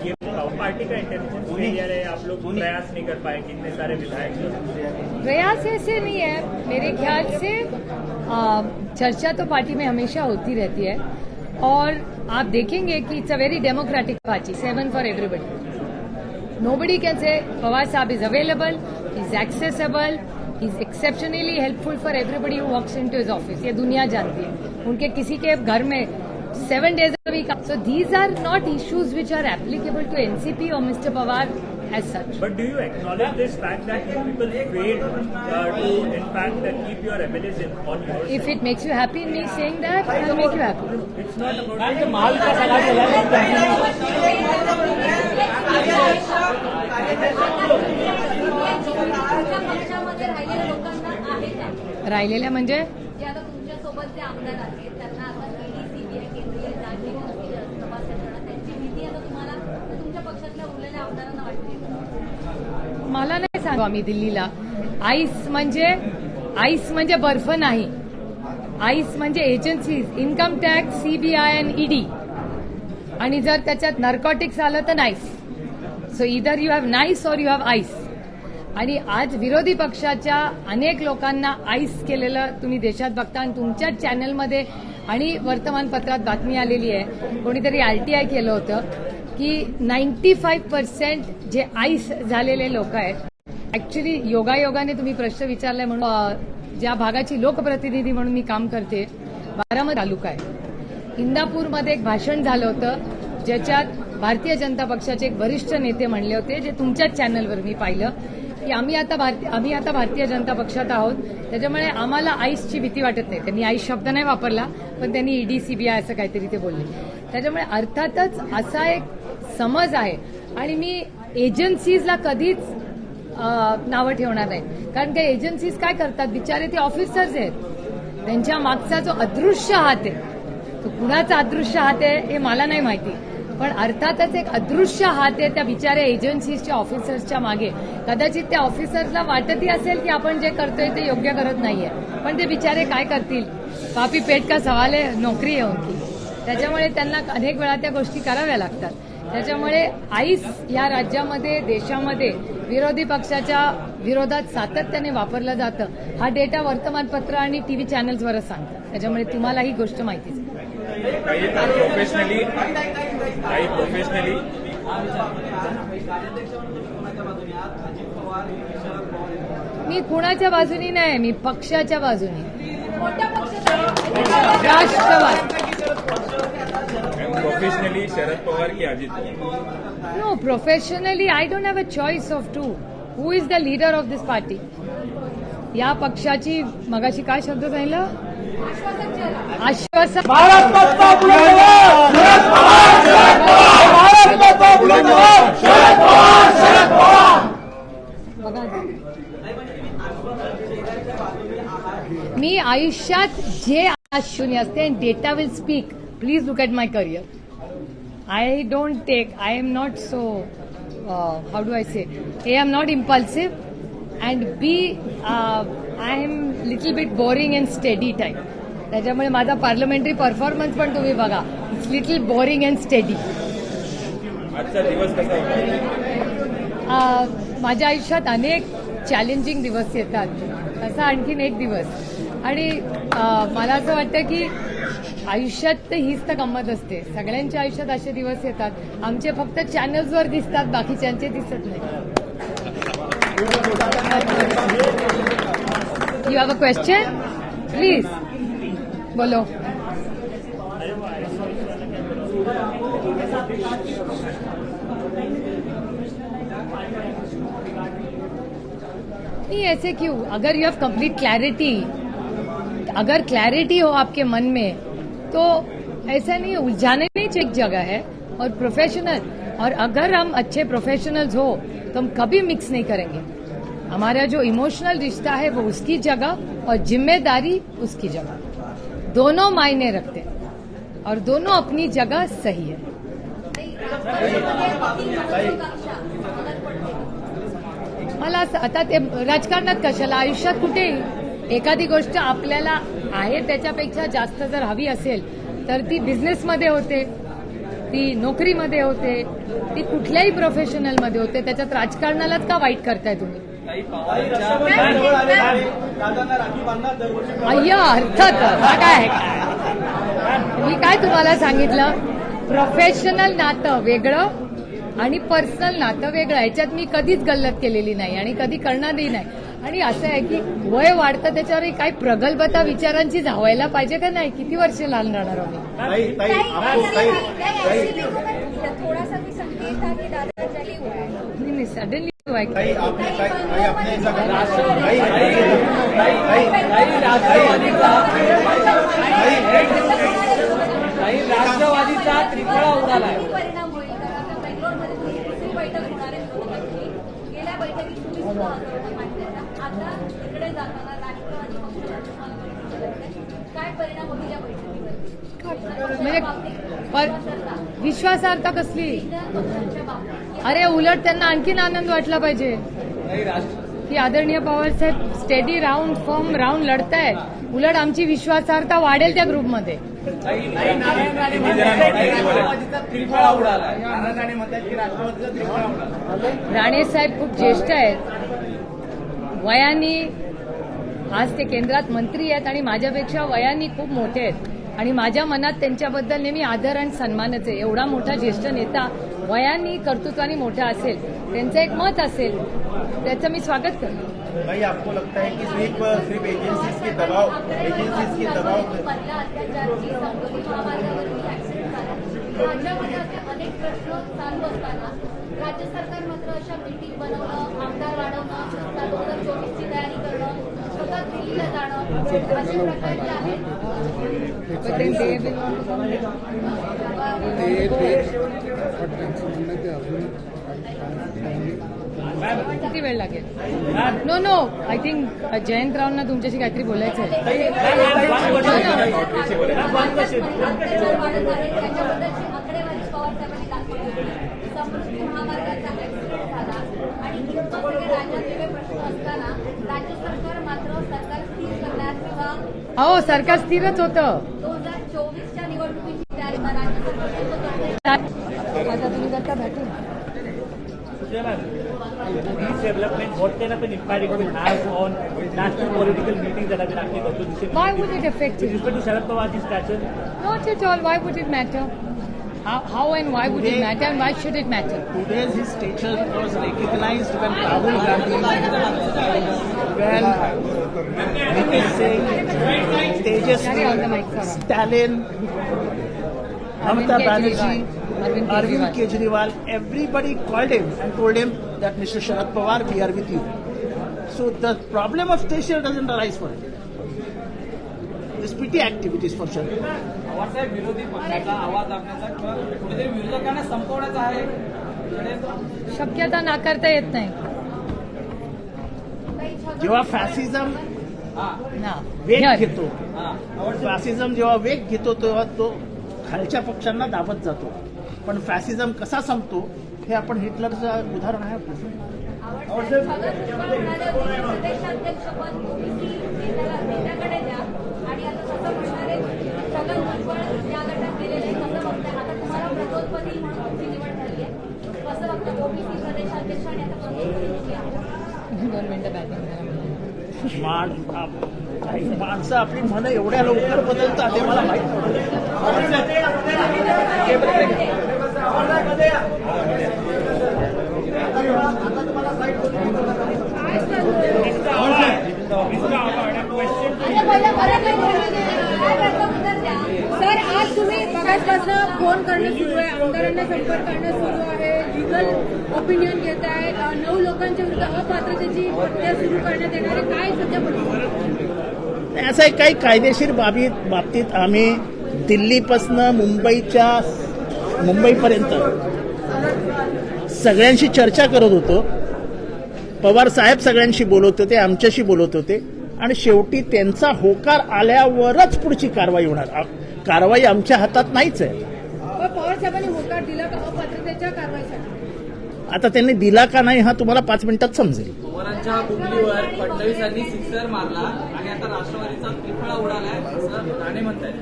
ये पार्टी का इंटेलिजेंस फेलियर है, आप लोग प्रयास नहीं कर पाए कितने सारे विधायक? प्रयास ऐसे नहीं है मेरे ख्याल से. चर्चा तो पार्टी में हमेशा होती रहती है और आप देखेंगे कि it's a very democratic party, 7 for everybody. Nobody can say Pawar साहब is available, is accessible, is exceptionally helpful for everybody who walks into his office. ये दुनिया जानती है. उनके किसी के घर में 7 days a week. So these are not issues which are applicable to NCP or Mr. Pawar as such. But do you acknowledge this fact that you people failed to, in fact, keep your MLAs on your side? If it makes you happy in me saying that, it will make you happy. It's not about महाविकास आघाडी पक्षामध्ये राहिलेल्या लोकांना आहे का? राहिलेल्या म्हणजे जे आता तुमच्यासोबत जे आमदार आहेत त्यांना आता ईडी, सीबीआय, केंद्रीय जांच तपास यंत्रणा त्यांची भीती आता तुम्हाला तुमच्या पक्षातल्या उरलेल्या आमदारांना वाटते? मला नाही सांगू आम्ही दिल्लीला. आईस म्हणजे बर्फ नाही. आईस म्हणजे एजन्सीज, इन्कम टॅक्स, सीबीआय आणि ईडी. आणि जर त्याच्यात नार्कोटिक्स आलं तर नाईस. सो इधर यू हॅव नाईस और यू हॅव आईस. आणि आज विरोधी पक्षाच्या अनेक लोकांना आईस केलेलं तुम्ही देशात बघता. आणि तुमच्याच चॅनलमध्ये आणि वर्तमानपत्रात बातमी आलेली आहे, कोणीतरी आरटीआय केलं होतं की 95% जे आईस झालेले लोक आहेत. ऍक्च्युली योगायोगाने तुम्ही प्रश्न विचारलाय म्हणून ज्या भागाची लोकप्रतिनिधी म्हणून मी काम करते, बारामती तालुका आहे. इंदापूरमध्ये एक भाषण झालं होतं ज्याच्यात भारतीय जनता पक्षाचे एक वरिष्ठ नेते म्हणले होते, जे तुमच्याच चॅनलवर मी पाहिलं, की आम्ही आता भारतीय जनता पक्षात आहोत, त्याच्यामुळे आम्हाला आईसची भीती वाटत नाही. त्यांनी आईस शब्द नाही वापरला, पण त्यांनी ईडी, सीबीआय असं काहीतरी ते बोलले. त्याच्यामुळे अर्थातच असा एक समज आहे. आणि मी एजन्सीजला कधीच नावं ठेवणार नाही, कारण त्या एजन्सीज काय करतात, बिचारे ते ऑफिसर्स आहेत. त्यांच्या मागचा जो अदृश्य हात आहे, तो कुणाचा अदृश्य हात आहे हे मला नाही माहिती, पण अर्थातच एक अदृश्य हात आहे त्या बिचाऱ्या एजन्सीजच्या ऑफिसर्सच्या मागे. कदाचित त्या ऑफिसर्सला वाटतही असेल की आपण जे करतोय ते योग्य करत नाहीये, पण ते बिचारे काय करतील, पापी पेट का सवाल आहे, नोकरी आहे उनकी. त्याच्यामुळे त्यांना अनेक वेळा त्या गोष्टी कराव्या लागतात. त्याच्यामुळे आईस या राज्यामध्ये, देशामध्ये विरोधी पक्षाच्या विरोधात सातत्याने वापरलं जातं. हा डेटा वर्तमानपत्र आणि टीव्ही चॅनल्सवरच सांगतात. त्याच्यामुळे तुम्हाला ही गोष्ट माहितीच आहे. काही प्रोफेशनली मी कुणाच्या बाजूनी नाही, मी पक्षाच्या बाजूनी. कोणत्या पक्षाचा? राष्ट्रवादी. प्रोफेशनली शरद पवार की Ajit Pawar? No, professionally, I don't have a choice of two. Who is the leader of this party? या पक्षाची मगाशी काय शब्द सांगितलं? आश्वासन. मी आयुष्यात जे शून्य असते, data will speak. Please look at my career. I don't take, I am not so, how do I say, A, I am not impulsive, and B, I am little bit boring and steady type. त्याच्यामुळे माझा parliamentary performance पण तुम्ही बघा, it's little boring and steady. आजचा दिवस कसा होता? माझ्या आयुष्यात अनेक चॅलेंजिंग दिवस येतात, तसा आणखीन एक दिवस. आणि मला असं वाटतं की आयुष्यात तर हीच तर गंमत असते. सगळ्यांच्या आयुष्यात असे दिवस येतात, आमचे फक्त चॅनल्सवर दिसतात, बाकीच्यांचे दिसत नाही. You have a question? Please बोलो. नहीं ऐसे क्यों? अगर यू हैव कंप्लीट क्लैरिटी, अगर क्लैरिटी हो आपके मन में, तो ऐसा नहीं, उलझाने नहीं चाहिए. एक जगह है और प्रोफेशनल, और अगर हम अच्छे प्रोफेशनल्स हो तो हम कभी मिक्स नहीं करेंगे. हमारा जो इमोशनल रिश्ता है वो उसकी जगह और जिम्मेदारी उसकी जगह, दोनों मायने रखते हैं. और दोनों अपनी जगह सही है. मला आता ते राजकारणात कशाला, आयुष्यात कुठेही एखादी गोष्ट आपल्याला आहे त्याच्यापेक्षा जास्त जर हवी असेल तर ती बिझनेसमध्ये होते, ती नोकरीमध्ये होते, ती कुठल्याही प्रोफेशनलमध्ये होते. त्याच्यात राजकारणालाच का वाईट करताय तुम्ही? अय्या अर्थात काय मी काय तुम्हाला सांगितलं, प्रोफेशनल नातं वेगळं आणि पर्सनल नातं वेगळं. याच्यात मी कधीच गल्लत केलेली नाही आणि कधी करणारही नाही. आणि असं आहे की वय वाढतं त्याच्यावर काही प्रगल्भता विचारांची धावायला पाहिजे का नाही? किती वर्ष लहान राहणार आम्ही? थोडासा मी संकेत था की दादा चली हुआ है. सडनली राष्ट्रवादीचा त्रिफळा उडालाय. परिणाम होईल कारण आता बेंगलोरमध्ये दुसरी बैठक होणार आहे विरोधकांची. गेल्या बैठकीत तुम्ही सुद्धा असं मांडलेला. आता इकडे जाताना राष्ट्रवादी पक्षाला काय परिणाम होईल या बैठकीवर? म्हणजे विश्वासार्हता कसली? अरे उलट त्यांना आणखीन आनंद वाटला पाहिजे की आदरणीय पवार साहेब स्टेडी राहून फर्म राहून लढतायत. उलट आमची विश्वासार्हता वाढेल त्या ग्रुपमध्ये. त्रिफळा उडालाय. राणे साहेब खूप ज्येष्ठ आहेत वयाने, आज ते केंद्रात मंत्री आहेत आणि माझ्यापेक्षा वयाने खूप मोठे आहेत आणि माझ्या मनात त्यांच्याबद्दल नेहमी आदर आणि सन्मानच आहे. एवढा मोठा ज्येष्ठ नेता वयाने कर्तृत्वाने मोठा असेल, त्यांचं एक मत असेल, त्याचं मी स्वागत करतो. भाई आपको लगता है कि सिर्फ एजेंसीज के दबाव पहिला अत्याचारची संबंधी महामार्गावरती ऍक्सिडेंट झाला. राज्यामध्ये असे अनेक प्रश्न चालू असताना राज्य सरकार मात्र अशा मीटिंग बनवणं, आमदार वाढवणं, 2024ची तयारी करणं, स्वतः दिल्लीला जाणं असे प्रकार जे आहेत. किती वेळ लागेल? नो आय थिंक जयंतरावांना तुमच्याशी काहीतरी बोलायचं आहे. अत्याचार वाढत आहे त्याच्याबद्दलची आकडेवारी पवार साहेबांनी दाखवली. समृद्धी महामार्गाचा ऍक्सिडेंट झाला आणि इतकं सगळे राज्यात वेगळे प्रश्न असताना राज्य सरकार मात्र सरकार स्थिर करण्यात किंवा अहो सरकार स्थिरच होतं. 2024च्या निवडणुकीची तयारी राज्य सरकार करते. आता तुम्ही करता भेटून These developments, what kind of an impact it will have on national political meetings that have been happening on this? Why would it affect With it? respect to Sharad Pawar's stature? Not at all. Why would it matter? How and why would it matter and why should it matter? Today's his stature was recognized when Rahul Gandhi, when Nitin Singh, Carry on the Tejasvi, mic, sir. Stalin, Mamata Banerjee, Arvind Arvind Kejriwal, everybody called him and told him that Mr. Sharad Pawar, we are with you. So the problem of stature doesn't arise for him. It's petty activities for Sharad Pawar. पवारसाहेब विरोधी पक्षाचा आवाज दाबण्याचा किंवा कुठेतरी विरोधकांना संपवण्याचा आहे. शक्यता नाकारता येत नाही जेव्हा फॅसिझम ना. वेग Here. घेतो, फॅसिझम जेव्हा वेग घेतो तेव्हा तो खालच्या पक्षांना दाबत जातो. पण फॅसिझम कसा संपतो हे आपण हिटलरचं उदाहरण आहे. प्रदेशाध्यक्षपद ओबीसी नेत्याकडे द्या आणि आता तसं म्हणणारे छगन भुजबळ या गटात गेलेले कसं बघताय? आता तुम्हाला प्रतोत्पदी म्हणून तुमची निवड झाली आहे. कसं बघता ओबीसी प्रदेशाध्यक्ष आणि आता प्रतोत्पदी तुम्ही आहात? 2 मिनिटं बॅटिंग काही माणसं आपली मनं एवढ्या लवकर बदलतात हे मला माहित सर आज तुम्ही मगाचपासून फोन करणं सुरू आहे, आमदारांना संपर्क करणं सुरू आहे, लिगल ओपिनियन घेत आहे, 9 लोकांच्या विरुद्ध अपात्रतेची प्रक्रिया सुरू करण्यात येणार आहे. काय सध्या परिस्थिती? असं आहे. काही कायदेशीर बाबतीत आम्ही दिल्लीपासनं मुंबईपर्यंत सगळ्यांशी चर्चा करत होतो. पवार साहेब सगळ्यांशी बोलत होते, आमच्याशी बोलत होते आणि शेवटी त्यांचा होकार आल्यावरच पुढची कारवाई होणार. कारवाई आमच्या हातात नाहीच आहे. पण पवार साहेबांनी होकार दिला का अपात्रतेच्या कारवाईसाठी? आता त्यांनी दिला का नाही हा तुम्हाला 5 मिनिटात समजेल. पवारांच्या बुकलीवर फडणवीसांनी सिक्सर मारला आणि आता राष्ट्रवादीचा त्रिफळा उडालाय असं राणे म्हणतायत.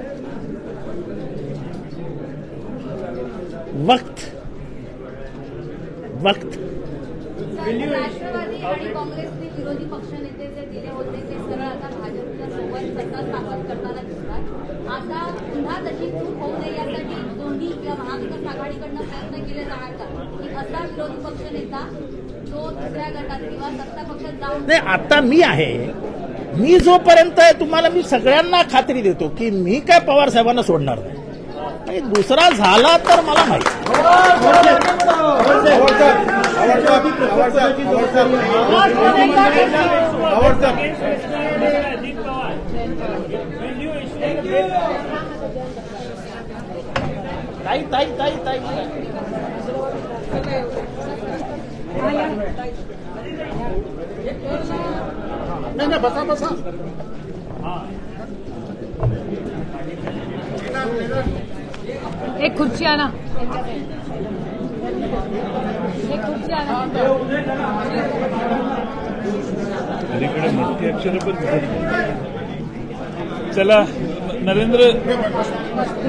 वक्त राष्ट्रवादी आणि काँग्रेसने विरोधी पक्षनेते जे दिले होते ते सरळ आता भाजपच्या सोबत सत्ता स्थापन करताना दिसतात. आता पुन्हा तशी चूक होऊ नये यासाठी दोन्ही किंवा महाविकास आघाडीकडनं प्रयत्न केले जाणार का की असा विरोधी पक्षनेता जो दुसऱ्या गटात किंवा सत्ता पक्षात जाऊन नाही. आता मी आहे, मी जोपर्यंत आहे तुम्हाला मी सगळ्यांना खात्री देतो की मी काय पवार साहेबांना सोडणार नाही. आणि दुसरा झाला तर मला माहिती. ताई ताई ताई ताई नाही बसा बसा. एक खुर्ची आणा, एक खुर्ची आणा. अलीकडे मोठी अक्षरं पण दिसत नाही. चला नरेंद्र.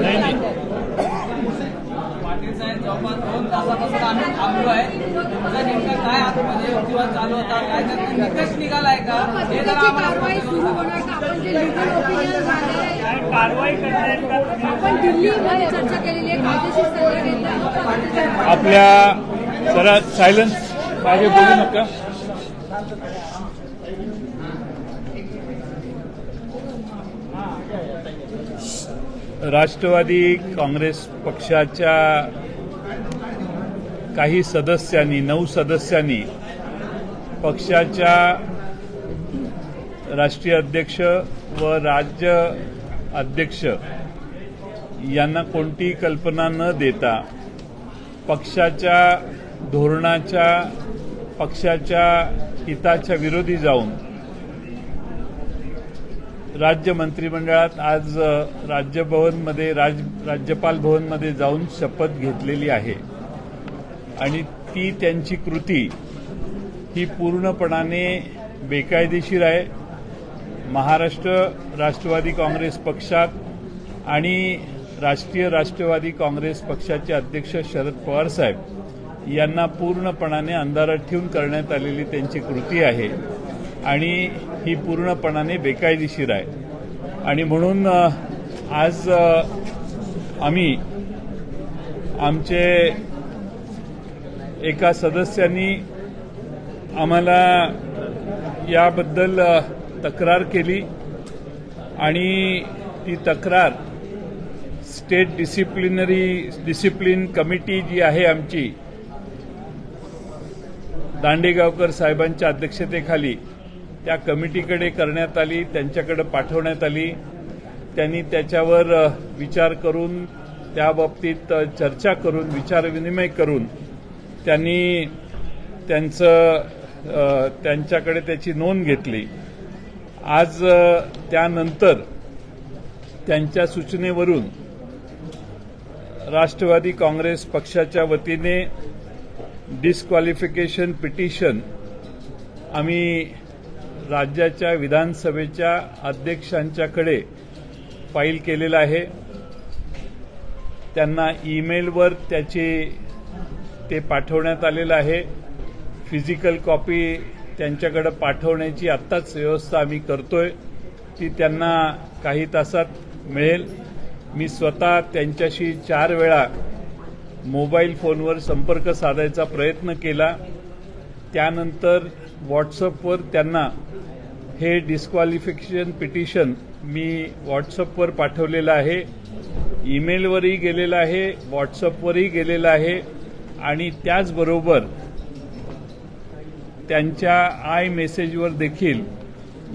नाही पाटील साहेब जवळपास 2 तासापासून आम्ही थांबलो आहे. तुमचा नेमका काय आतमध्ये युक्तिवाद चालू होता, काय त्यातून निकष निघालाय का हे जरा अपात्रतेची आम्हाला कारवाई सुरू होणार का? आपण जे लिगल ओपिनियन झाले कारवाई करणार का? आपण दिल्लीमध्ये चर्चा केलेली आहे, कायदेशीर सल्ला घेतला. आपल्या जरा सायलन्स, मागे बोलू नका. राष्ट्रवादी काँग्रेस पक्षाच्या काही सदस्यांनी 9 सदस्यांनी पक्षाच्या राष्ट्रीय अध्यक्ष व राज्य अध्यक्ष यांना कोणतीही कल्पना न देता पक्षाच्या धोरणाच्या, पक्षाच्या हिताच्या विरोधी जाऊन राज्य मंत्रिमंडळात आज राजभवनमध्ये राज्यपाल भवनमध्ये जाऊन शपथ घेतलेली आहे. आणि ती त्यांची कृती ही पूर्णपणाने बेकायदेशीर आहे. महाराष्ट्र राष्ट्रवादी काँग्रेस पक्षात आणि राष्ट्रीय राष्ट्रवादी काँग्रेस पक्षाचे अध्यक्ष शरद पवार साहेब यांना पूर्णपणाने अंधारात ठेवून करण्यात आलेली त्यांची कृती आहे आणि ही पूर्णपणाने बेकायदेशीर आहे. आणि म्हणून आज आम्ही आमचे एका सदस्यांनी आम्हाला याबद्दल तक्रार केली आणि ती तक्रार स्टेट डिसिप्लिन कमिटी जी आहे आमची दांडेगावकर साहेबांच्या अध्यक्षतेखाली त्या कमिटीकडे करण्यात आली, त्यांच्याकडे पाठवण्यात आली. त्यांनी त्याच्यावर विचार करून, त्याबाबतीत चर्चा करून, विचारविनिमय करून त्यांनी त्यांच्याकडे त्याची नोंद घेतली. आज त्यानंतर त्यांच्या सूचनेवरून राष्ट्रवादी काँग्रेस पक्षाच्या वतीने डिस्क्वालिफिकेशन पिटिशन आम्ही राज्याच्या विधानसभेच्या अध्यक्षांच्याकडे फाईल केलेला आहे. त्यांना ईमेलवर ते पाठवण्यात आलेलं आहे. फिजिकल कॉपी त्यांच्याकडे पाठवण्याची आत्ताच व्यवस्था आम्ही करतोय. ती त्यांना काही तासात मिळेल. मी स्वतः त्यांच्याशी 4 वेळा मोबाईल फोनवर संपर्क साधायचा प्रयत्न केला. त्यानंतर व्हॉट्सअपवर त्यांना हे डिस्क्वालिफिकेशन पिटिशन मी व्हॉट्सअपवर पाठवलेलं आहे. ईमेलवरही गेलेलं आहे, व्हॉट्सअपवरही गेलेलं आहे आणि त्याचबरोबर त्यांच्या आय मेसेजवर देखील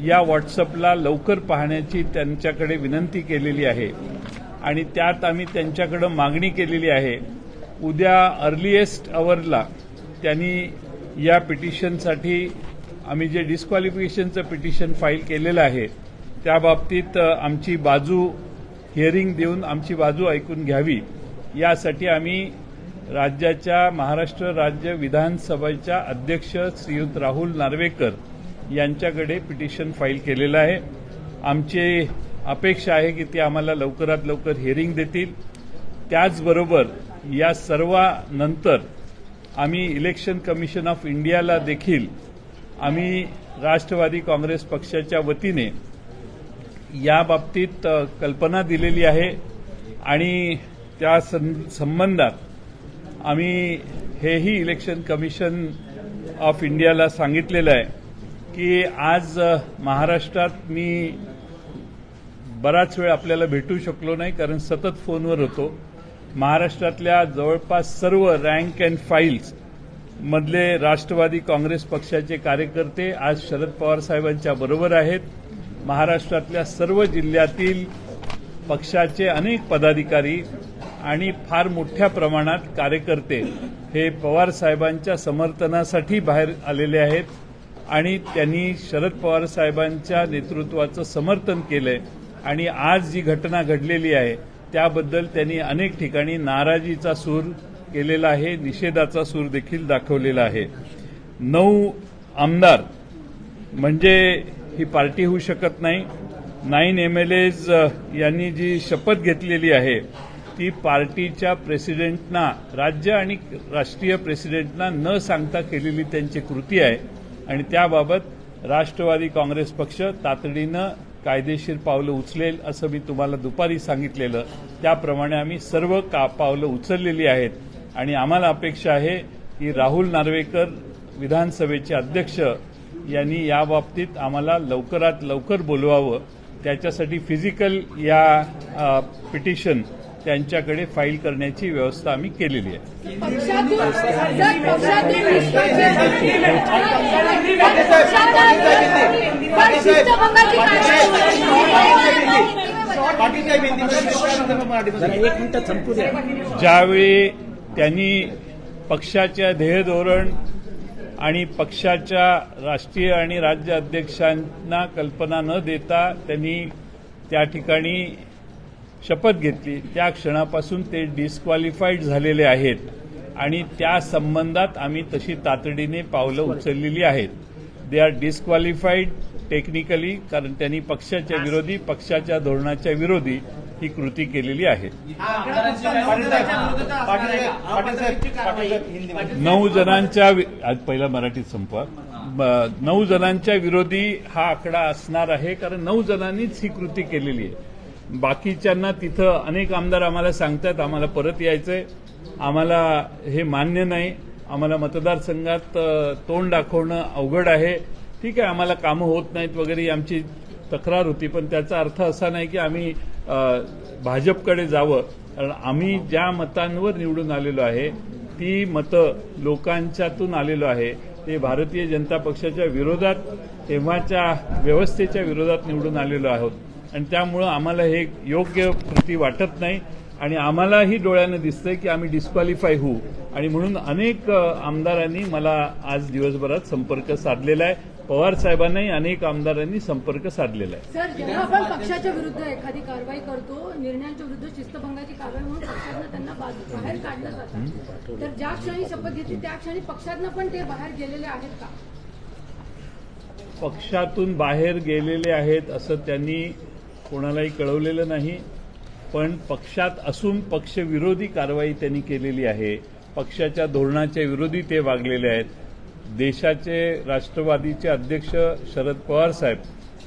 या व्हॉट्सअपला लवकर पाहण्याची त्यांच्याकडे विनंती केलेली आहे. आणि त्यात आम्ही त्यांच्याकडे मागणी केलेली आहे, उद्या अर्लीएस्ट अवरला त्यांनी या पिटिशनसाठी आम्ही जे डिस्क्वालिफिकेशनचं पिटिशन फाईल केलेलं आहे त्या बाबतीत आमची बाजू हिअरिंग देऊन आमची बाजू ऐकून घ्यावी, यासाठी आम्ही राज्याच्या महाराष्ट्र राज्य विधानसभेच्या अध्यक्ष श्रीयुत राहुल नार्वेकर यांच्याकडे पिटिशन फाईल केलेलं आहे. आमची अपेक्षा आहे की ते आम्हाला लवकरात लवकर हिअरिंग देतील. त्याचबरोबर या सर्वानंतर आम्ही इलेक्शन कमिशन ऑफ इंडियाला देखील आम्ही राष्ट्रवादी काँग्रेस पक्षाच्या वतीने याबाबतीत कल्पना दिलेली आहे आणि त्या संबंधात आम्ही हेही इलेक्शन कमिशन ऑफ इंडियाला सांगितलेलं आहे की आज महाराष्ट्रात मी बराच वेळ आपल्याला भेटू शकलो नाही कारण सतत फोनवर होतो. महाराष्ट्रातल्या जवळपास सर्व रँक अँड फाईल्स मधले राष्ट्रवादी काँग्रेस पक्षाचे कार्यकर्ते आज शरद पवार साहेबांच्या बरोबर आहेत. महाराष्ट्रातल्या सर्व जिल्ह्यातील पक्षाचे अनेक पदाधिकारी आणि फार मोठ्या प्रमाणात कार्यकर्ते हे पवार साहेबांच्या समर्थनासाठी बाहेर आलेले आहेत आणि त्यांनी शरद पवार साहेबांच्या नेतृत्वाचं समर्थन केलंय आणि आज जी घटना घडलेली आहे त्याबद्दल त्यांनी अनेक ठिकाणी नाराजीचा सूर केलेला आहे, निषेधाचा सूर देखील दाखवलेला आहे. 9 आमदार म्हणजे ही पार्टी होऊ शकत नाही. 9 MLAs यांनी जी शपथ घेतलेली आहे ती पार्टीच्या प्रेसिडेंटना, राज्य आणि राष्ट्रीय प्रेसिडेंटना न सांगता केलेली त्यांची कृती आहे आणि त्याबाबत राष्ट्रवादी काँग्रेस पक्ष तातडीनं कायदेशीर पावलं उचलेल असं मी तुम्हाला दुपारी सांगितलेलं. त्याप्रमाणे आम्ही सर्व पावलं उचललेली आहेत आणि आम्हाला अपेक्षा आहे की राहुल नार्वेकर विधानसभेचे अध्यक्ष यांनी याबाबतीत आम्हाला लवकरात लवकर बोलवावं. त्याच्यासाठी फिजिकल या पिटिशन त्यांच्याकडे फाईल करण्याची व्यवस्था आम्ही केलेली आहे. ज्यावेळी त्यांनी पक्षाच्या ध्येय धोरण आणि पक्षाच्या राष्ट्रीय आणि राज्य अध्यक्षांना कल्पना न देता त्यांनी त्या ठिकाणी शपथ घेतली, त्या क्षणापासून ते डिस्क्वालिफाईड झालेले आहेत आणि त्या संबंधात आम्ही तशी तातडीने पावलं उचललेली आहेत. दे आर डिस्क्वालिफाईड टेक्निकली कारण त्यांनी पक्षाच्या विरोधी, पक्षाच्या धोरणाच्या विरोधी ही कृती केलेली आहे. 9 जणांच्या आज पहिला मराठीत संपवा. 9 जणांच्या विरोधी हा आकडा असणार आहे कारण 9 जणांनीच ही कृती केलेली आहे. बाकीच्यांना तिथं अनेक आमदार आम्हाला सांगतात आम्हाला परत यायचंय, आम्हाला हे मान्य नाही, आम्हाला मतदारसंघात तोंड दाखवणं अवघड आहे, ठीक आहे आम्हाला कामं होत नाहीत वगैरे आमची तक्रार होती. पण त्याचा अर्थ असा नाही की आम्ही भाजपकडे जावं. कारण आम्ही ज्या मतांवर निवडून आलेलो आहे ती मतं लोकांच्यातून आलेलो आहे. ते भारतीय जनता पक्षाच्या विरोधात, तेव्हाच्या व्यवस्थेच्या विरोधात निवडून आलेलो आहोत आणि त्यामुळं आम्हाला हे योग्य कृती वाटत नाही आणि आम्हालाही डोळ्यानं दिसतंय की आम्ही डिस्क्वालिफाय होऊ आणि म्हणून अनेक आमदारांनी मला आज दिवसभरात संपर्क साधलेला आहे. पवार साहेबांनाही अनेक आमदारांनी संपर्क साधलेला आहे. सर, जेव्हा आपण पक्षाच्या विरुद्ध एखादी कारवाई करतो, निर्णयांच्या विरुद्ध शिस्तभंगाची कारवाई म्हणून पक्षातनं त्यांना बाहेर काढलं जातं, तर ज्या क्षणी शपथ घेतली त्या क्षणी पक्षातनं पण ते बाहेर गेलेले आहेत का? पक्षातून बाहेर गेलेले आहेत असं त्यांनी कोणालाही कळवलेलं नाही. पण पक्षात असून पक्षविरोधी कारवाई त्यांनी केलेली आहे. पक्षाच्या धोरणाच्या विरोधी ते वागलेले आहेत. देशाचे राष्ट्रवादीचे अध्यक्ष शरद पवार साहेब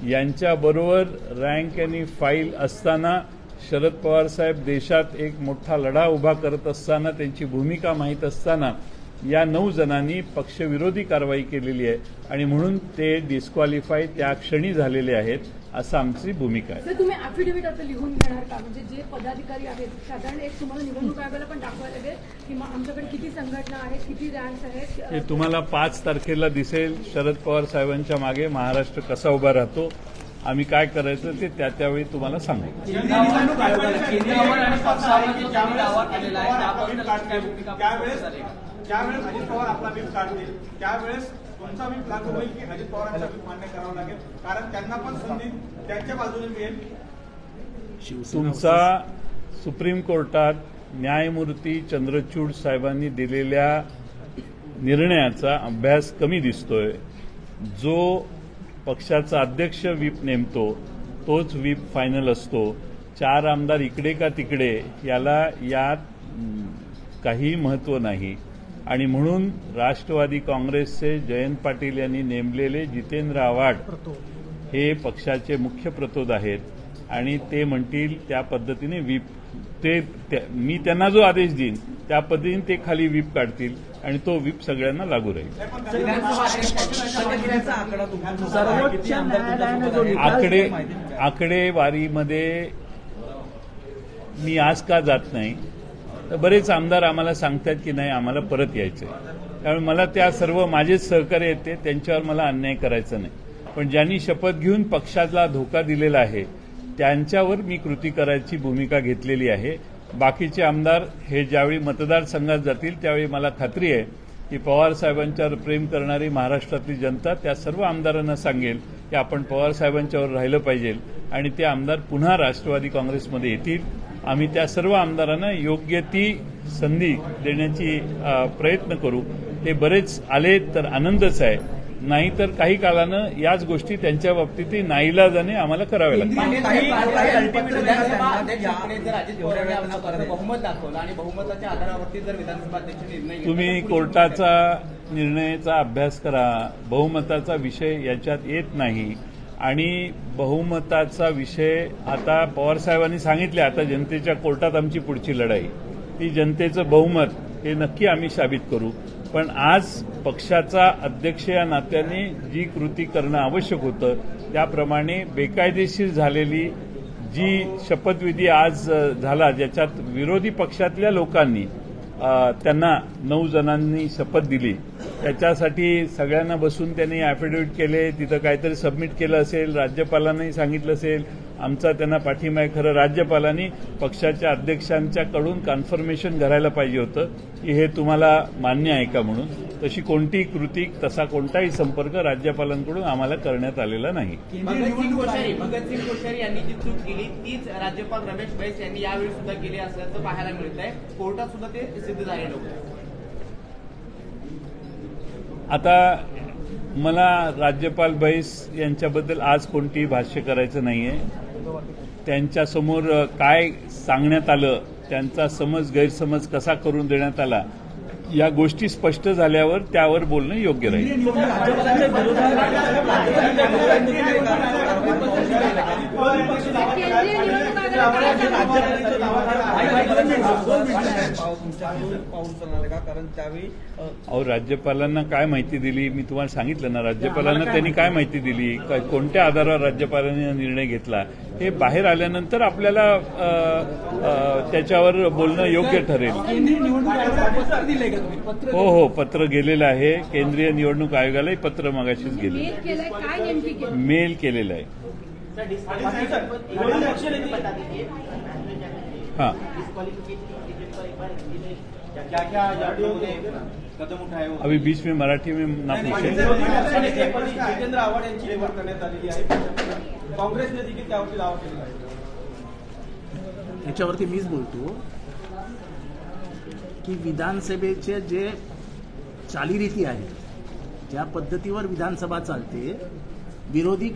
यांच्याबरोबर रँक आणि फाईल असताना, शरद पवार साहेब देशात एक मोठा लढा उभा करत असताना, त्यांची भूमिका माहीत असताना या 9 जणांनी पक्षविरोधी कारवाई केलेली आहे आणि म्हणून ते डिस्क्वालिफाय त्या क्षणी झालेले आहेत असं आमची भूमिका आहे. सर, तुम्ही ॲफिडेव्हिट आता लिहून घेणार का? म्हणजे जे पदाधिकारी आहेत साधारण एक तुम्हाला निवडणूक आयोगाला पण दाखवायला लागेल की आमच्याकडे किती संघटना आहेत, किती रँक्स आहेत. हे तुम्हाला 5 तारखेला दिसेल. शरद पवार साहेबांच्या मागे महाराष्ट्र कसा उभा राहतो, आम्ही काय करायचं ते त्यावेळी तुम्हाला सांगू. ज्यावेळेस अजित पवार आपला व्हीप काढतील त्यावेळेस तुमचा व्हीप लागू होईल की अजित पवारांचा व्हीप मान्य करावा लागेल, कारण त्यांना पण संधी त्यांच्या बाजूने मिळेल. तुमचा सुप्रीम कोर्टात न्यायमूर्ती चंद्रचूड साहेबांनी दिलेल्या निर्णयाचा अभ्यास कमी दिसतोय. जो पक्षाचा अध्यक्ष व्हीप नेमतो तोच व्हीप फायनल असतो. 4 आमदार इकडे का तिकडे यात काही महत्त्व नाही. आणि म्हणून राष्ट्रवादी काँग्रेसचे जयंत पाटील यांनी नेमलेले जितेंद्र आव्हाड हे पक्षाचे मुख्य प्रतोद आहेत आणि ते म्हणतील त्या पद्धतीने व्हीप मी त्यांना जो आदेश देईन त्या पद्धतीने ते खाली व्हीप काढतील आणि तो व्हीप सगळ्यांना लागू राहील. सर्वोच्च न्यायालयाने जो निकाल आकडेवारीमध्ये मी आज का जात नाही तर बरेच आमदार आम्हाला सांगतात की नाही आम्हाला परत यायचंय. त्यामुळे मला त्या सर्व माझेच सहकार्य येते त्यांच्यावर मला अन्याय करायचा नाही. पण ज्यांनी शपथ घेऊन पक्षाला धोका दिलेला आहे त्यांच्यावर मी कृती करायची भूमिका घेतलेली आहे. बाकीचे आमदार हे ज्यावेळी मतदारसंघात जातील त्यावेळी मला खात्री आहे की पवार साहेबांच्यावर प्रेम करणारी महाराष्ट्रातली जनता त्या सर्व आमदारांना सांगेल की आपण पवार साहेबांच्यावर राहिलं पाहिजे आणि ते आमदार पुन्हा राष्ट्रवादी काँग्रेसमध्ये येतील. आम्ही त्या सर्व आमदारांना योग्य ती संधी देण्याची प्रयत्न करू. ते बरेच आले तर आनंदच आहे, नाहीतर काही काळानं याच गोष्टी त्यांच्या बाबतीत नाईलाजाने आम्हाला कराव्या लागतील. बहुमत दाखवलं आणि बहुमताच्या आधारावरती जर विधानसभा अध्यक्ष निर्णय तुम्ही कोर्टाचा निर्णयाचा अभ्यास करा. बहुमताचा विषय याच्यात येत नाही आणि बहुमताचा विषय आता पवारसाहेबांनी सांगितले आता जनतेच्या कोर्टात आमची पुढची लढाई ती जनतेचं बहुमत हे नक्की आम्ही साबित करू. पण आज पक्षाचा अध्यक्ष या नात्याने जी कृती करणं आवश्यक होतं त्याप्रमाणे बेकायदेशीर झालेली जी शपथविधी आज झाला ज्याच्यात विरोधी पक्षातल्या लोकांनी त्यांना 9 जणांनी शपथ दिली त्याच्यासाठी सगळ्यांना बसून त्यांनी ॲफिडेव्हिट केले. तिथं काहीतरी सबमिट केलं असेल, राज्यपालांनाही सांगितलं असेल. आमचा त्यांना पाठिंबा आहे. खरं राज्यपालांनी पक्षाच्या अध्यक्षांच्याकडून कन्फर्मेशन करायला पाहिजे होतं की हे तुम्हाला मान्य आहे का म्हणून. तशी कोणतीही कृती तसा कोणताही संपर्क राज्यपालांकडून आम्हाला करण्यात आलेला नाही. भगतसिंग कोश्यारी यांनी जी चूक केली तीच राज्यपाल रमेश बैस यांनी यावेळी सुद्धा केली असल्याचं पाहायला मिळत आहे. कोर्टात सुद्धा ते सिद्ध झालेलं होतं. आता मला राज्यपाल बैस यांच्याबद्दल आज कोणतीही भाष्य करायचं नाहीये. त्यांच्यासमोर काय सांगण्यात आलं, त्यांचा गैरसमज कसा करून देण्यात आला या गोष्टी स्पष्ट झाल्यावर त्यावर बोलणं योग्य राहील. अहो राज्यपालांना काय माहिती दिली मी तुम्हाला सांगितलं ना. राज्यपालांना त्यांनी काय माहिती दिली, कोणत्या आधारावर राज्यपालांनी निर्णय घेतला हे बाहेर आल्यानंतर आपल्याला त्याच्यावर बोलणं योग्य ठरेल. हो पत्र गेलेलं आहे. केंद्रीय निवडणूक आयोगालाही पत्र मगाशीच गेले, मेल केलेलं आहे. हाँ अभी बीच में मराठी में ना पूछे. जितेंद्र आव्हाड यांची निवड करण्यात आलेली आहे. काँग्रेसने देखील त्यावरती दावा केलेला आहे. याच्यावरती मीच बोलतो की विधानसभेचे जे चालीरीती आहेत ज्या पद्धतीवर विधानसभा चालते, विरोधी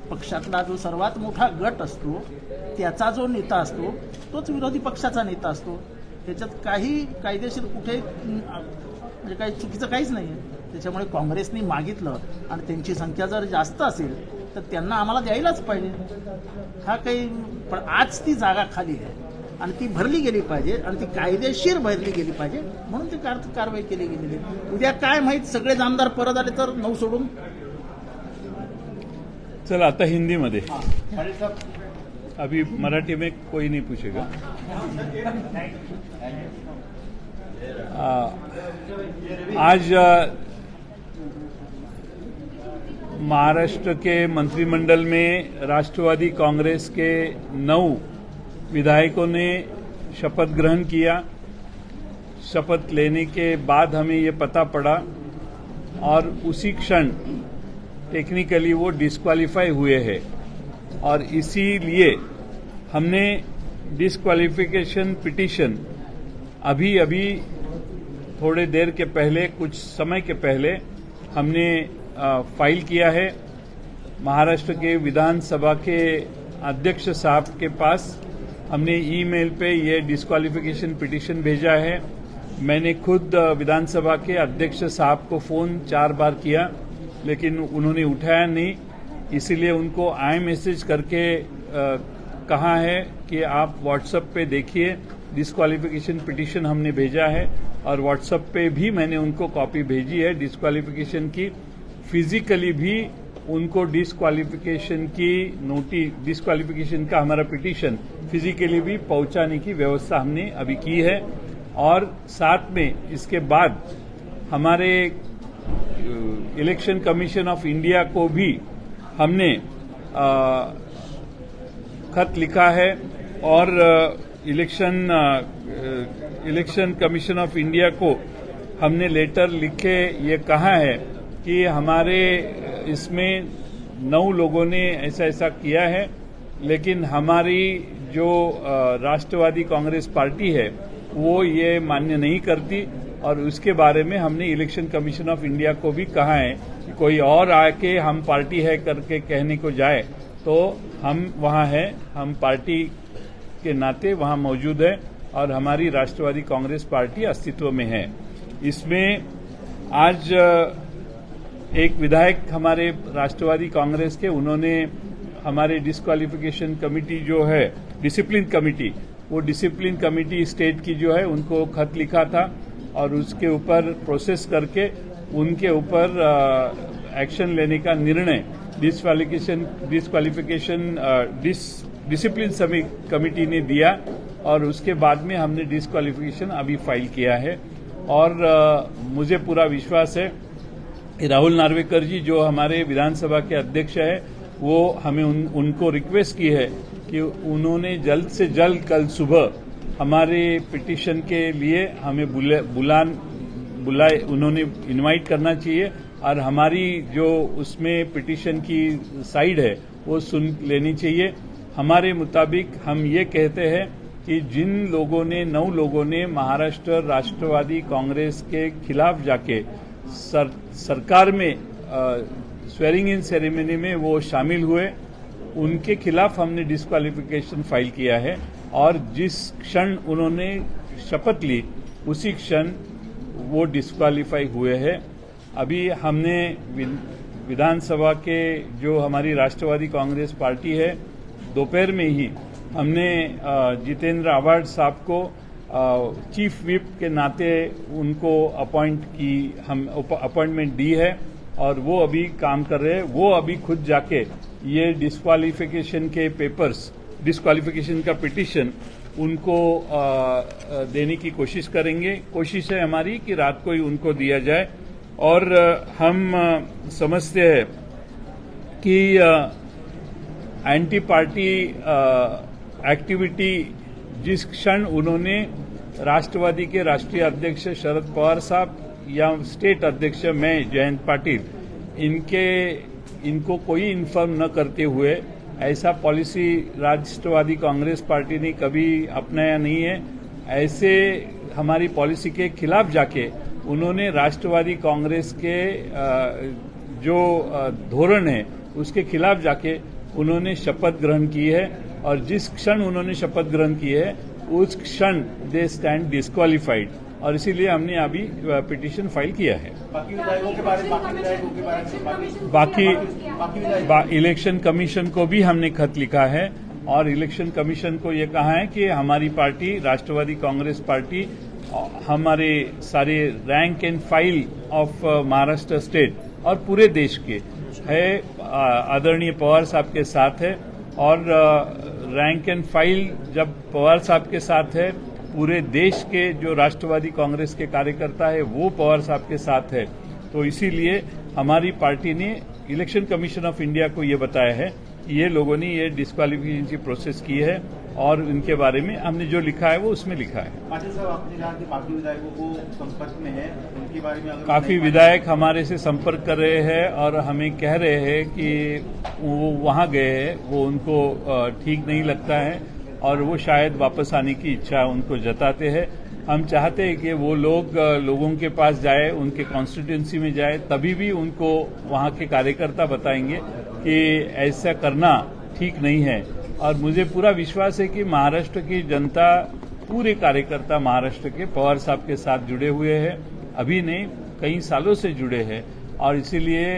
पक्षातला जो सर्वात मोठा गट असतो त्याचा जो नेता असतो तोच विरोधी पक्षाचा नेता असतो. त्याच्यात काही कायदेशीर कुठे म्हणजे काही चुकीचं काहीच नाही आहे. त्याच्यामुळे काँग्रेसने मागितलं आणि त्यांची संख्या जर जास्त असेल तर त्यांना आम्हाला द्यायलाच पाहिजे. हा काही पण आज ती जागा खाली आहे आणि ती भरली गेली पाहिजे आणि ती कायदेशीर भरली गेली पाहिजे म्हणून ती कारवाई केली गेलेली. उद्या काय माहीत सगळे आमदार परत आले तर 9 सोडून. चला आता हिंदी में अभी मराठी में कोई नहीं पूछेगा. आज महाराष्ट्र के मंत्रिमंडल में राष्ट्रवादी कांग्रेस के 9 विधायकों ने शपथ ग्रहण किया. शपथ लेने के बाद हमें ये पता पड़ा और उसी क्षण टेक्निकली वो डिस्क्वालीफाई हुए हैं और इसीलिए हमने डिस्क्वालिफिकेशन पिटीशन अभी थोड़े देर के पहले, कुछ समय के पहले हमने फाइल किया है महाराष्ट्र के विधानसभा के अध्यक्ष साहब के पास। हमने ईमेल पे ये डिस्क्वालिफिकेशन पिटीशन भेजा है। मैंने खुद विधानसभा के अध्यक्ष साहब को फोन 4 बार किया, लेकिन उन्होंने उठाया नहीं। इसीलिए उनको मैसेज करके कहा है कि आप व्हाट्सएप पे देखिए, डिस्क्वालिफिकेशन पिटीशन हमने भेजा है। और व्हाट्सएप पे भी मैंने उनको कॉपी भेजी है डिस्क्वालिफिकेशन की। फिजिकली भी उनको डिस्क्वालिफिकेशन का हमारा पिटीशन फिजिकली भी पहुंचाने की व्यवस्था हमने अभी की है। और साथ में इसके बाद हमारे इलेक्शन कमीशन ऑफ इंडिया को भी हमने खत लिखा है और इलेक्शन कमीशन ऑफ इंडिया को हमने लेटर लिख के ये कहा है कि हमारे इसमें 9 लोगों ने ऐसा किया है, लेकिन हमारी जो राष्ट्रवादी कांग्रेस पार्टी है वो ये मान्य नहीं करती। और उसके बारे में हमने इलेक्शन कमीशन ऑफ इंडिया को भी कहा है कि कोई और आके हम पार्टी है करके कहने को जाए तो हम वहां हैं, हम पार्टी के नाते वहां मौजूद है और हमारी राष्ट्रवादी कांग्रेस पार्टी अस्तित्व में है। इसमें आज एक विधायक हमारे राष्ट्रवादी कांग्रेस के, उन्होंने हमारे डिस्क्वालिफिकेशन कमेटी जो है डिसिप्लिन कमेटी, वो डिसिप्लिन कमेटी स्टेट की जो है उनको खत लिखा था और उसके ऊपर प्रोसेस करके उनके ऊपर एक्शन लेने का निर्णय डिसिप्लिन कमेटी ने दिया। और उसके बाद में हमने डिस्क्वालिफिकेशन अभी फाइल किया है। और मुझे पूरा विश्वास है कि राहुल नार्वेकर जी जो हमारे विधानसभा के अध्यक्ष है, वो हमें उनको रिक्वेस्ट की है कि उन्होंने जल्द से जल्द कल सुबह हमारे पिटीशन के लिए हमें बुलाए, उन्होंने इनवाइट करना चाहिए और हमारी जो उसमें पिटीशन की साइड है वो सुन लेनी चाहिए। हमारे मुताबिक हम ये कहते हैं कि जिन लोगों ने 9 लोगों ने महाराष्ट्र राष्ट्रवादी कांग्रेस के खिलाफ जाके सरकार में स्वेरिंग इन सेरेमनी में वो शामिल हुए, उनके खिलाफ हमने डिस्क्वालिफिकेशन फाइल किया है। और जिस क्षण उन्होंने शपथ ली उसी क्षण वो डिस्क्वालीफाई हुए हैं। अभी हमने विधानसभा के जो हमारी राष्ट्रवादी कांग्रेस पार्टी है, दोपहर में ही हमने जितेंद्र आव्हाड साहब को चीफ व्हिप के नाते उनको अपॉइंटमेंट दी है और वो अभी काम कर रहे हैं। वो अभी खुद जाके ये डिस्क्वालिफिकेशन के पेपर्स, डिस्क्वालिफिकेशन का पिटीशन उनको देने की कोशिश करेंगे। कोशिश है हमारी कि रात को ही उनको दिया जाए। और हम समझते हैं कि एंटी पार्टी एक्टिविटी जिस क्षण उन्होंने राष्ट्रवादी के राष्ट्रीय अध्यक्ष शरद पवार साहब या स्टेट अध्यक्ष मैं जयंत पाटिल, इनको कोई इन्फॉर्म न करते हुए ऐसा पॉलिसी राष्ट्रवादी कांग्रेस पार्टी ने कभी अपनाया नहीं है। ऐसे हमारी पॉलिसी के खिलाफ जाके उन्होंने राष्ट्रवादी कांग्रेस के जो धोरण है उसके खिलाफ जाके उन्होंने शपथ ग्रहण की है। और जिस क्षण उन्होंने शपथ ग्रहण की है उस क्षण दे स्टैंड डिस्क्वालिफाइड। और इसीलिए हमने अभी पिटीशन फाइल किया है। बाकी इलेक्शन कमीशन को भी हमने खत लिखा है और इलेक्शन कमीशन को ये कहा है कि हमारी पार्टी राष्ट्रवादी कांग्रेस पार्टी हमारे सारे rank end file of Maharashtra state और पूरे देश के है आदरणीय पवार साहब के साथ है। और रैंक एंड फाइल जब पवार साहब के साथ है, पूरे देश के जो राष्ट्रवादी कांग्रेस के कार्यकर्ता है वो पवार साहब के साथ है। तो इसीलिए हमारी पार्टी ने इलेक्शन कमीशन ऑफ इंडिया को ये बताया है कि ये लोगों ने ये डिस्क्वालिफिकेशन की प्रोसेस की है और उनके बारे में हमने जो लिखा है वो उसमें लिखा है। पाटिल साहब, आपने कहा कि काफी विधायकों को संपर्क में है, उनके बारे में अगर काफी विधायक हमारे से संपर्क कर रहे हैं और हमें कह रहे हैं कि वो वहां गए हैं, वो उनको ठीक नहीं लगता है और वो शायद वापस आने की इच्छा उनको जताते हैं। हम चाहते हैं कि वो लोग लोगों के पास जाए, उनके कॉन्स्टिट्यूंसी में जाए, तभी भी उनको वहाँ के कार्यकर्ता बताएंगे कि ऐसा करना ठीक नहीं है। और मुझे पूरा विश्वास है कि महाराष्ट्र की जनता, पूरे कार्यकर्ता महाराष्ट्र के पवार साहब के साथ जुड़े हुए हैं, अभी नहीं कई सालों से जुड़े हैं, और इसीलिए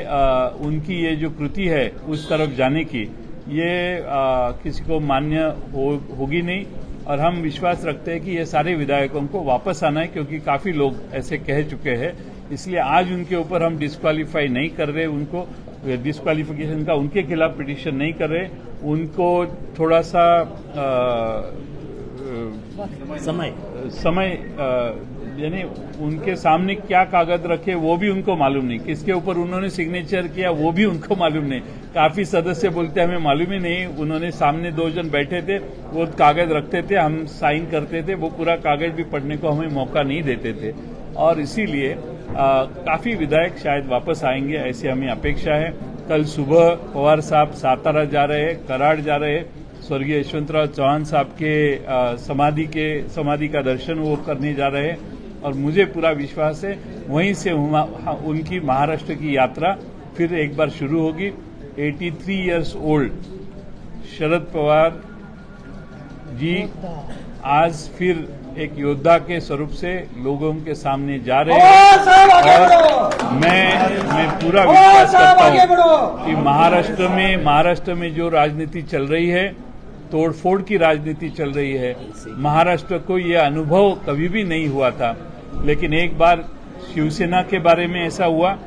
उनकी ये जो कृति है उस तरफ जाने की, ये किसी को मान्य होगी नहीं। और हम विश्वास रखते हैं कि ये सारे विधायकों को वापस आना है, क्योंकि काफी लोग ऐसे कह चुके हैं। इसलिए आज उनके ऊपर हम डिस्क्वालीफाई नहीं कर रहे, उनको डिस्क्वालिफिकेशन का उनके खिलाफ पिटीशन नहीं कर रहे, उनको थोड़ा सा समय यानी उनके सामने क्या कागज रखे वो भी उनको मालूम नहीं, किसके ऊपर उन्होंने सिग्नेचर किया वो भी उनको मालूम नहीं। काफी सदस्य बोलते हमें मालूम ही नहीं, उन्होंने सामने 2 जन बैठे थे, वो कागज रखते थे, हम साइन करते थे, वो पूरा कागज भी पढ़ने को हमें मौका नहीं देते थे। और इसीलिए काफी विधायक शायद वापस आएंगे, ऐसी हमें अपेक्षा है। कल सुबह पवार साहब सातारा जा रहे हैं, कराड़ जा रहे हैं, स्वर्गीय यशवंतराव चौहान साहब के समाधि का दर्शन वो करने जा रहे हैं। और मुझे पूरा विश्वास है वहीं से उनकी महाराष्ट्र की यात्रा फिर एक बार शुरू होगी। 83 इयर्स ओल्ड शरद पवार जी आज फिर एक योद्धा के स्वरूप से लोगों के सामने जा रहे हैं। और मैं पूरा विश्वास करता हूं कि महाराष्ट्र में जो राजनीति चल रही है, तोड़फोड़ की राजनीति चल रही है, महाराष्ट्र को यह अनुभव कभी भी नहीं हुआ था। लेकिन एक बार शिवसेना के बारे में ऐसा हुआ,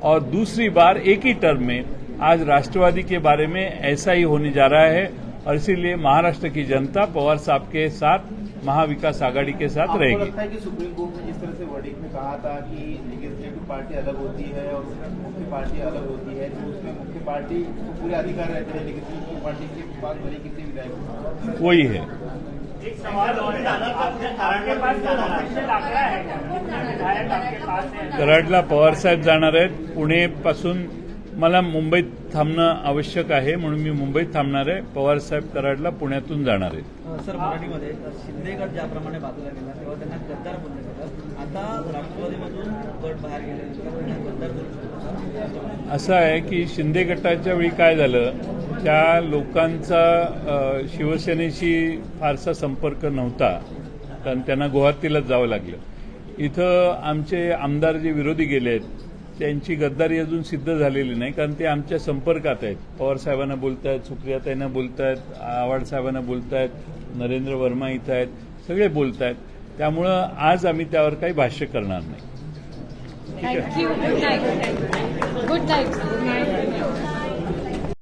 और दूसरी बार एक ही टर्म में आज राष्ट्रवादी के बारे में ऐसा ही होने जा रहा है। और इसीलिए महाराष्ट्र की जनता पवार साहब के साथ, महाविकास आघाड़ी के साथ रहेगी। आपको लगता है कि सुप्रीम कोर्ट ने जिस तरह से वर्डिक्ट में कहा था कि लेजिस्लेटिव पार्टी अलग होती है और मुख्य पार्टी अलग होती है, तो उसमें मुख्य पार्टी को पूरे अधिकार रहते हैं, लेजिस्लेटिव पार्टी के पास भले कितने विधायक वही है। एक सवाल और है, आपके पास ऑफिशियल आंकड़ा है क्या? विधायक आपके पास है? कराडला पवार साहेब जाणार आहेत। पुणेपासून मला मुंबईत थांबणं आवश्यक आहे, म्हणून मी मुंबईत थांबणार आहे। पवार साहेब कराडला पुण्यातून जाणार आहेत। सर, मराठीमध्ये शिंदे गट ज्याप्रमाणे बाजूला गेला तेव्हा त्यांना गद्दार बोललं गेलं, आता राष्ट्रवादीमधून गट बाहेर गेल्यानंतर त्यांना गद्दार बोललं। असं आहे की शिंदे गटाच्या वेळी काय झालं, त्या लोकांचा शिवसेनेशी फारसा संपर्क नव्हता, कारण त्यांना गुवाहाटीलाच जावं लागलं। इथं आमचे आमदार जे विरोधी गेले आहेत त्यांची गद्दारी अजून सिद्ध झालेली नाही, कारण ते आमच्या संपर्कात आहेत। पवार साहेबांना बोलतायत, सुप्रियाताईंना बोलतायत, आव्हाड साहेबांना बोलतायत, नरेंद्र वर्मा इथं आहेत, सगळे बोलतायत। त्यामुळं आज आम्ही त्यावर काही भाष्य करणार नाही। Thank you. Good night. Good night.